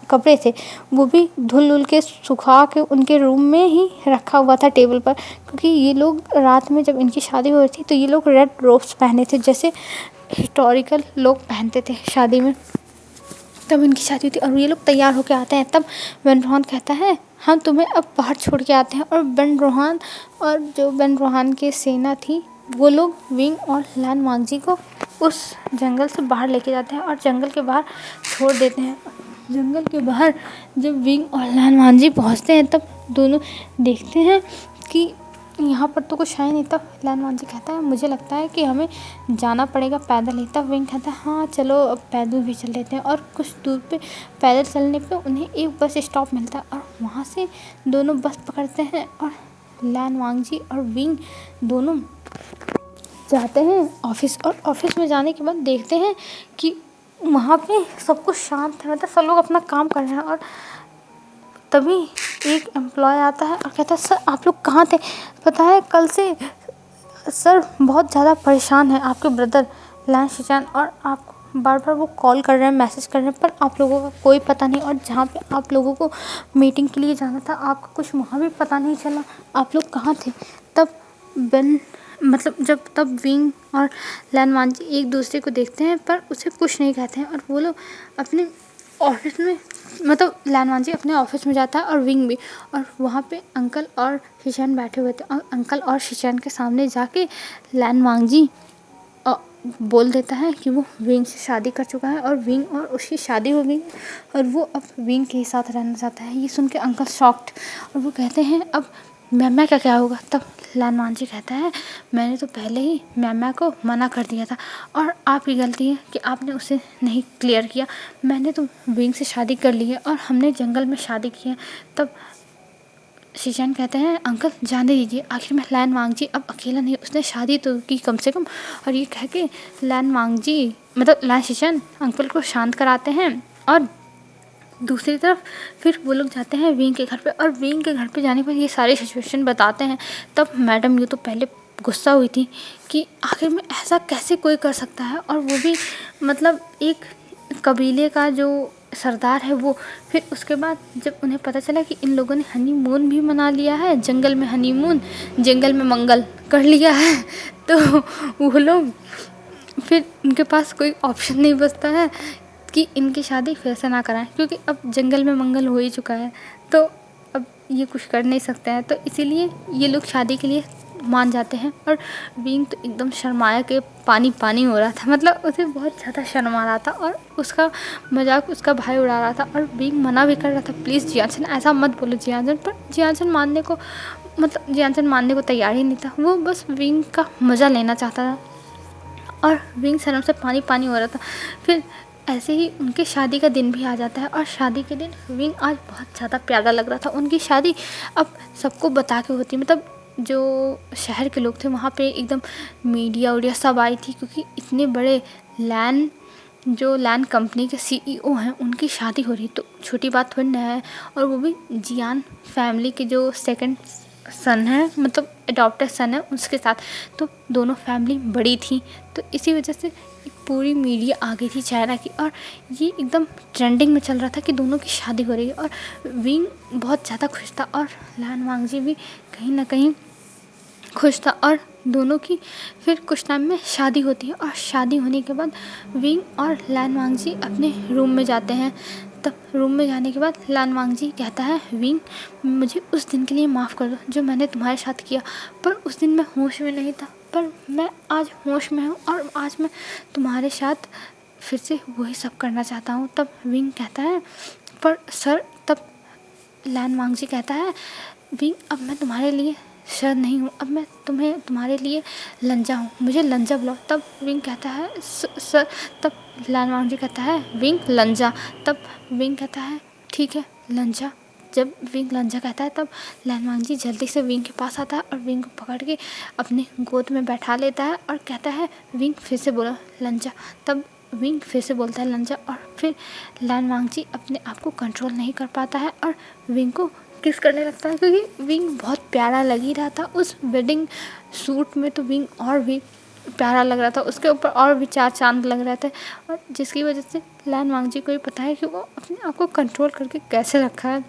कपड़े थे वो भी धुल के सुखा के उनके रूम में ही रखा हुआ था टेबल पर, क्योंकि ये लोग रात में जब इनकी शादी हो रही थी तो ये लोग रेड रोब्स पहने थे जैसे हिस्टोरिकल लोग पहनते थे शादी में। तब इनकी शादी होती है और ये लोग तैयार होकर आते हैं। तब बेन रोहान कहता है हम तुम्हें अब बाहर छोड़ के आते हैं। और बेन रोहान और जो बेन रोहान की सेना थी वो लोग विंग और लैन वांगजी को उस जंगल से बाहर लेके जाते हैं और जंगल के बाहर छोड़ देते हैं। जंगल के बाहर जब विंग और लैन वांगजी पहुँचते हैं तब दोनों देखते हैं कि यहाँ पर तो कुछ है नहीं। तब लैन वांगजी कहता है मुझे लगता है कि हमें जाना पड़ेगा पैदल ही। तब विंग कहता है हाँ चलो अब पैदल भी चल लेते हैं। और कुछ दूर पे पैदल चलने पे उन्हें एक बस स्टॉप मिलता है और वहाँ से दोनों बस पकड़ते हैं और लैन वांगजी और विंग दोनों जाते हैं ऑफिस। और ऑफिस में जाने के बाद देखते हैं कि वहाँ पे सब कुछ शांत है, मतलब सब लोग अपना काम कर रहे हैं। और तभी एक एम्प्लॉय आता है और कहता है सर आप लोग कहाँ थे, पता है कल से सर बहुत ज़्यादा परेशान है आपके ब्रदर लैन शिचान, और आपको बार बार वो कॉल कर रहे हैं मैसेज कर रहे हैं पर आप लोगों का कोई पता नहीं। और जहाँ पे आप लोगों को मीटिंग के लिए जाना था आपका कुछ वहाँ भी पता नहीं चला, आप लोग कहाँ थे। तब तब विंग और लैन वांगजी एक दूसरे को देखते हैं पर उसे कुछ नहीं कहते हैं और वो लोग अपने ऑफिस में लैन वांगजी अपने ऑफिस में जाता है और विंग भी। और वहाँ पे अंकल और शिचान बैठे हुए थे और अंकल और शिचान के सामने जाके लैन वांगजी बोल देता है कि वो विंग से शादी कर चुका है और विंग और उसकी शादी हो गई और वो अब विंग के ही साथ रहना चाहता है। ये सुन के अंकल शॉक्ड और वो कहते हैं अब मैमा का क्या होगा। तब लैन वांगजी कहता है मैंने तो पहले ही मैमा को मना कर दिया था और आपकी गलती है कि आपने उसे नहीं क्लियर किया। मैंने तो विंग से शादी कर ली है और हमने जंगल में शादी की है। तब शिचान कहते हैं अंकल जाने दीजिए, आखिर में लैन वांगजी अब अकेला नहीं, उसने शादी तो की कम से कम। और ये कह के लैन शिचान अंकल को शांत कराते हैं। और दूसरी तरफ फिर वो लोग जाते हैं विंग के घर पे और विंग के घर पे जाने पर ये सारी सिचुएशन बताते हैं। तब मैडम यू तो पहले गुस्सा हुई थी कि आखिर में ऐसा कैसे कोई कर सकता है, और वो भी एक कबीले का जो सरदार है वो। फिर उसके बाद जब उन्हें पता चला कि इन लोगों ने हनीमून भी मना लिया है, जंगल में हनीमून जंगल में मंगल कर लिया है, तो वो लोग फिर उनके पास कोई ऑप्शन नहीं बचता है कि इनकी शादी फिर से ना कराएं, क्योंकि अब जंगल में मंगल हो ही चुका है तो अब ये कुछ कर नहीं सकते हैं। तो इसीलिए ये लोग शादी के लिए मान जाते हैं। और विंग तो एकदम शर्माया के पानी पानी हो रहा था, उसे बहुत ज़्यादा शर्म आ रहा था और उसका मजाक उसका भाई उड़ा रहा था। और विंग मना भी कर रहा था प्लीज़ जियानसन ऐसा मत बोलो जियानसन, पर जियानसन मानने को तैयार ही नहीं था। वो बस विंग का मज़ा लेना चाहता था और विंग शर्म से पानी पानी हो रहा था। फिर ऐसे ही उनके शादी का दिन भी आ जाता है और शादी के दिन विंग आज बहुत ज़्यादा प्यारा लग रहा था। उनकी शादी अब सबको बता के होती, जो शहर के लोग थे वहाँ पे एकदम मीडिया सब आई थी, क्योंकि इतने बड़े लैन कंपनी के CEO हैं उनकी शादी हो रही, तो छोटी बात थोड़ी ना है। और वो भी जियान फैमिली के जो सेकंड सन है, अडॉप्टेड सन है उसके साथ, तो दोनों फैमिली बड़ी थी। तो इसी वजह से पूरी मीडिया आ गई थी चाइना की और ये एकदम ट्रेंडिंग में चल रहा था कि दोनों की शादी हो रही है। और विंग बहुत ज़्यादा खुश था और लैन वांगजी भी कहीं ना कहीं खुश था। और दोनों की फिर कुछ टाइम में शादी होती है और शादी होने के बाद विंग और लैन वांगजी अपने रूम में जाते हैं। तब रूम में जाने के बाद लैन वांगजी कहता है, विंग मुझे उस दिन के लिए माफ़ कर दो जो मैंने तुम्हारे साथ किया, पर उस दिन मैं होश में नहीं था, पर मैं आज होश में हूँ और आज मैं तुम्हारे साथ फिर से वही सब करना चाहता हूँ। तब विंग कहता है, पर सर, तब लैन वांगजी कहता है, विंग अब मैं तुम्हारे लिए सर नहीं हूँ, अब मैं तुम्हारे लिए लंजा हूँ, मुझे लंजा बुलाओ। तब विंग कहता है, सर। तब लैन वांगजी कहता है, विंग लंजा। तब विंग कहता है, ठीक है लंजा। जब विंग लंजा कहता है तब लैन वांगजी जल्दी से विंग के पास आता है और विंग को पकड़ के अपने गोद में बैठा लेता है और कहता है, विंग फिर से बोलो लंजा। तब विंग फिर से बोलता है लंजा और फिर लैन वांगजी अपने आप को कंट्रोल नहीं कर पाता है और विंग को किस करने लगता है, क्योंकि विंग बहुत प्यारा लग ही रहा था उस वेडिंग सूट में। तो विंग और भी प्यारा लग रहा था, उसके ऊपर और भी चार चांद लग रहे थे, और जिसकी वजह से लैन वांगजी को भी पता है कि वो अपने आप को कंट्रोल करके कैसे रखा है।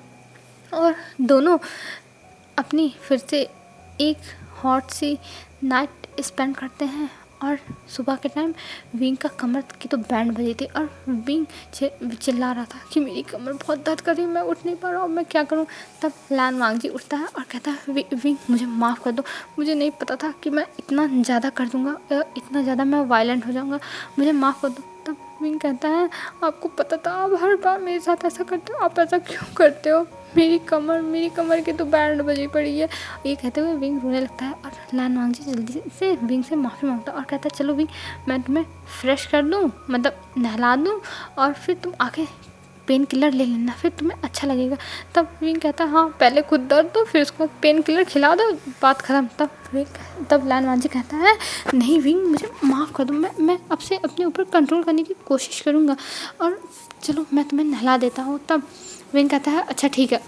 और दोनों अपनी फिर से एक हॉट सी नाइट स्पेंड करते हैं। और सुबह के टाइम विंग का कमर की तो बैंड बजी थी और विंग चिल्ला रहा था कि मेरी कमर बहुत दर्द कर रही है, मैं उठ नहीं पा रहा हूँ, मैं क्या करूँ। तब लैन वांगजी उठता है और कहता है, विंग मुझे माफ़ कर दो, मुझे नहीं पता था कि मैं इतना ज़्यादा कर दूँगा, इतना ज़्यादा मैं वायलेंट हो जाऊँगा, मुझे माफ़ कर दो। तब विंग कहता है, आपको पता था, आप हर बार मेरे साथ ऐसा करते हो, आप ऐसा क्यों करते हो, मेरी कमर की तो बैंड बजी पड़ी है। ये कहते हुए विंग रोने लगता है और लैन वांगजी जल्दी से विंग से माफ़ी मांगता है और कहता है, चलो विंग मैं तुम्हें फ्रेश कर दूँ, मतलब नहला दूँ, और फिर तुम आके पेन किलर ले लेना, फिर तुम्हें अच्छा लगेगा। तब विंग कहता है, हाँ पहले खुद दर्द दो, फिर उसको पेन किलर खिला दो, बात ख़त्म। तब लैन वांगजी कहता है, नहीं विंग मुझे माफ़ कर दो, मैं अब से अपने ऊपर कंट्रोल करने की कोशिश करूँगा और चलो मैं तुम्हें नहला देता हूँ। तब विंग कहता है, अच्छा ठीक है।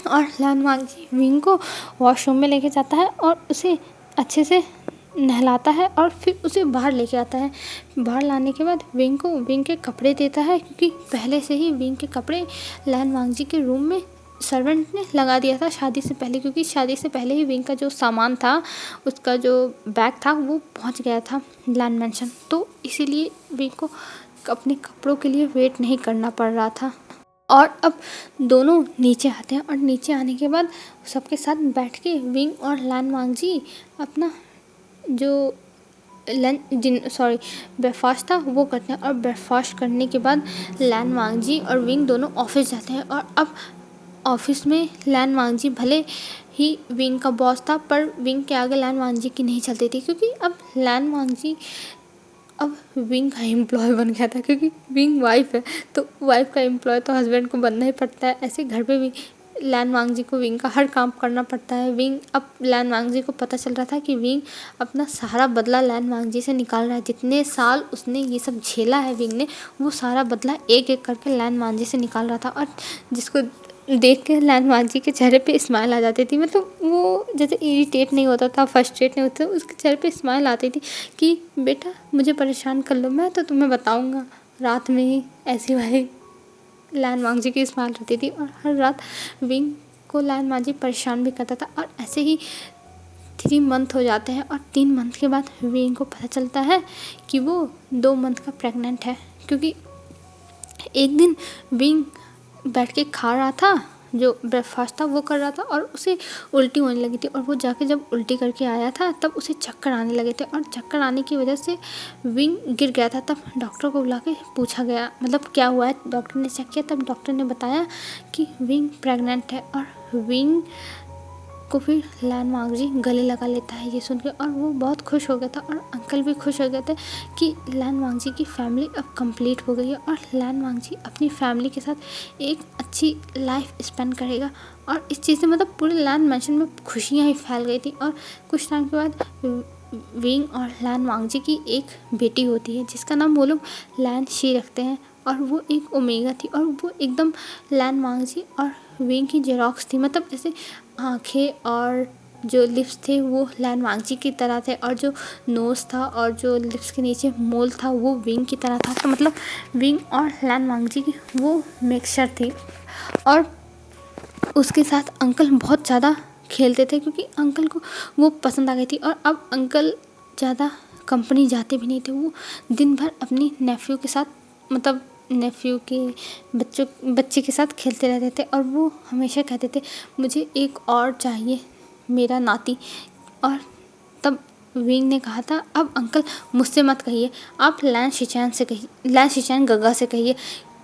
और लैन वांगजी विंग को वॉशरूम में लेके जाता है और उसे अच्छे से नहलाता है और फिर उसे बाहर लेके आता है। बाहर लाने के बाद विंग को विंग के कपड़े देता है, क्योंकि पहले से ही विंग के कपड़े लैन वांगजी के रूम में सर्वेंट ने लगा दिया था शादी से पहले, क्योंकि शादी से पहले ही विंग का जो सामान था, उसका जो बैग था, वो पहुंच गया था लैन मैंशन। तो इसीलिए विंग को अपने कपड़ों के लिए वेट नहीं करना पड़ रहा था। और अब दोनों नीचे आते हैं और नीचे आने के बाद सबके साथ बैठ के विंग और लैन वांगजी अपना जो ब्रेकफास्ट था वो करते हैं। और ब्रेकफास्ट करने के बाद लैन वांगजी और विंग दोनों ऑफिस जाते हैं। और अब ऑफिस में लैन वांगजी भले ही विंग का बॉस था, पर विंग के आगे लैन वांगजी की नहीं चलती थी, क्योंकि अब लैन वांगजी अब विंग का एम्प्लॉय बन गया था, क्योंकि विंग वाइफ है तो वाइफ का एम्प्लॉय तो हस्बैंड को बनना ही पड़ता है। ऐसे घर पे भी लैन वांगजी को विंग का हर काम करना पड़ता है। विंग अब लैन वांगजी को पता चल रहा था कि विंग अपना सारा बदला लैन वांगजी से निकाल रहा है। जितने साल उसने ये सब झेला है विंग ने, वो सारा बदला एक एक करके लैन वांगजी से निकाल रहा था। और जिसको देख के लैन वांगजी के चेहरे पे स्माइल आ जाती थी, मतलब वो जैसे इरिटेट नहीं होता था, फ्रस्ट्रेट नहीं होता था, उसके चेहरे पे स्माइल आती थी कि बेटा मुझे परेशान कर लो, मैं तो तुम्हें बताऊंगा रात में ही। ऐसी वाली लैन वांगजी की स्माइल रहती थी। और हर रात विंग को लैन वांगजी परेशान भी करता था। और ऐसे ही 3 मंथ हो जाते हैं और 3 मंथ के बाद विंग को पता चलता है कि वो 2 मंथ का प्रेग्नेंट है, क्योंकि एक दिन विंग बैठ के खा रहा था, जो ब्रेकफास्ट था वो कर रहा था, और उसे उल्टी होने लगी थी। और वो जाके जब उल्टी करके आया था तब उसे चक्कर आने लगे थे, और चक्कर आने की वजह से विंग गिर गया था। तब डॉक्टर को बुला के पूछा गया, मतलब क्या हुआ है, डॉक्टर ने चेक किया। तब डॉक्टर ने बताया कि विंग प्रेग्नेंट है। और विंग को फिर लैन वांगजी गले लगा लेता है ये सुन के, और वो बहुत खुश हो गया था। और अंकल भी खुश हो गए थे कि लैन वांगजी की फैमिली अब कंप्लीट हो गई है और लैन वांगजी अपनी फैमिली के साथ एक अच्छी लाइफ स्पेंड करेगा। और इस चीज़ से मतलब पूरे लैन मैंशन में खुशियाँ ही फैल गई थी। और कुछ टाइम के बाद विंग और लैन वांगजी की एक बेटी होती है, जिसका नाम वो लोग लैन शी रखते हैं। और वो एक ओमेगा थी, और वो एकदम लैन वांगजी और विंग की जेरोक्स थी, मतलब जैसे आँखें और जो लिप्स थे वो लैन वांगजी की तरह थे, और जो नोज़ था और जो लिप्स के नीचे मोल था वो विंग की तरह था। तो मतलब विंग और लैन वांगजी की वो मिक्सचर थी। और उसके साथ अंकल बहुत ज़्यादा खेलते थे क्योंकि अंकल को वो पसंद आ गई थी। और अब अंकल ज़्यादा कंपनी जाते भी नहीं थे, वो दिन भर अपनी नेफ्यू के साथ, मतलब नेफ्यू के बच्चे के साथ खेलते रहते थे। और वो हमेशा कहते थे मुझे एक और चाहिए मेरा नाती। और तब विंग ने कहा था अब अंकल मुझसे मत कहिए, आप लैन शिचैन गग्गा से कहिए।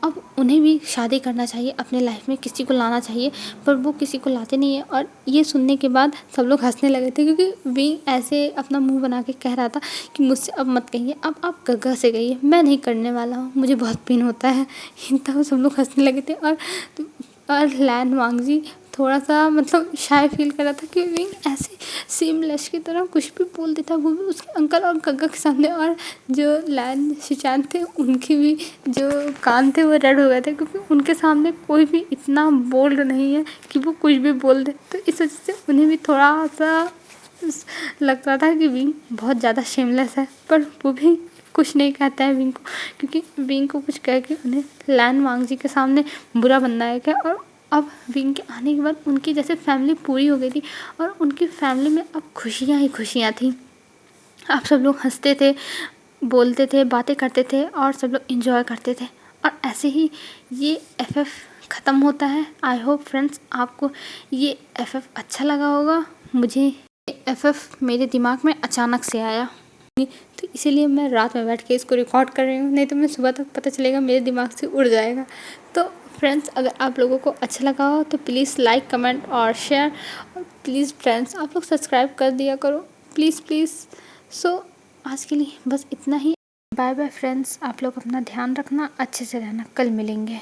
अब उन्हें भी शादी करना चाहिए, अपने लाइफ में किसी को लाना चाहिए, पर वो किसी को लाते नहीं है। और ये सुनने के बाद सब लोग हंसने लगे थे क्योंकि विंग ऐसे अपना मुंह बना के कह रहा था कि मुझसे अब मत कहिए, अब आप गग्गा से कहिए, मैं नहीं करने वाला हूँ, मुझे बहुत पेन होता है। तब सब लोग हंसने लगे थे। और लैन वांगजी थोड़ा सा मतलब शाय फील कर रहा था कि विंग ऐसे सीमलेस की तरह कुछ भी बोल देता, वो भी उसके अंकल और गग्गा के सामने। और जो लैन शिचान थे उनके भी जो कान थे वो रेड हो गए थे क्योंकि उनके सामने कोई भी इतना बोल्ड नहीं है कि वो कुछ भी बोल दे। तो इस वजह से उन्हें भी थोड़ा सा लगता था कि विंग बहुत ज़्यादा शेमलेस है, पर वो भी कुछ नहीं कहता है विंग को, क्योंकि विंग को कुछ कह के उन्हें लैन वांगजी के सामने बुरा बनना है क्या। और अब विंग के आने के बाद उनकी जैसे फैमिली पूरी हो गई थी और उनकी फैमिली में अब खुशियाँ ही खुशियाँ थी। अब सब लोग हंसते थे, बोलते थे, बातें करते थे और सब लोग एंजॉय करते थे। और ऐसे ही ये एफएफ ख़त्म होता है। आई होप फ्रेंड्स आपको ये एफएफ अच्छा लगा होगा। मुझे एफएफ मेरे दिमाग में अचानक से आया, तो इसीलिए मैं रात में बैठ के इसको रिकॉर्ड कर रही हूँ, नहीं तो मैं सुबह तक पता चलेगा मेरे दिमाग से उड़ जाएगा। तो फ्रेंड्स अगर आप लोगों को अच्छा लगा हो तो प्लीज़ लाइक, कमेंट और शेयर। और प्लीज़ फ्रेंड्स आप लोग सब्सक्राइब कर दिया करो, प्लीज़ प्लीज़। सो आज के लिए बस इतना ही। बाय बाय फ्रेंड्स, आप लोग अपना ध्यान रखना, अच्छे से रहना, कल मिलेंगे।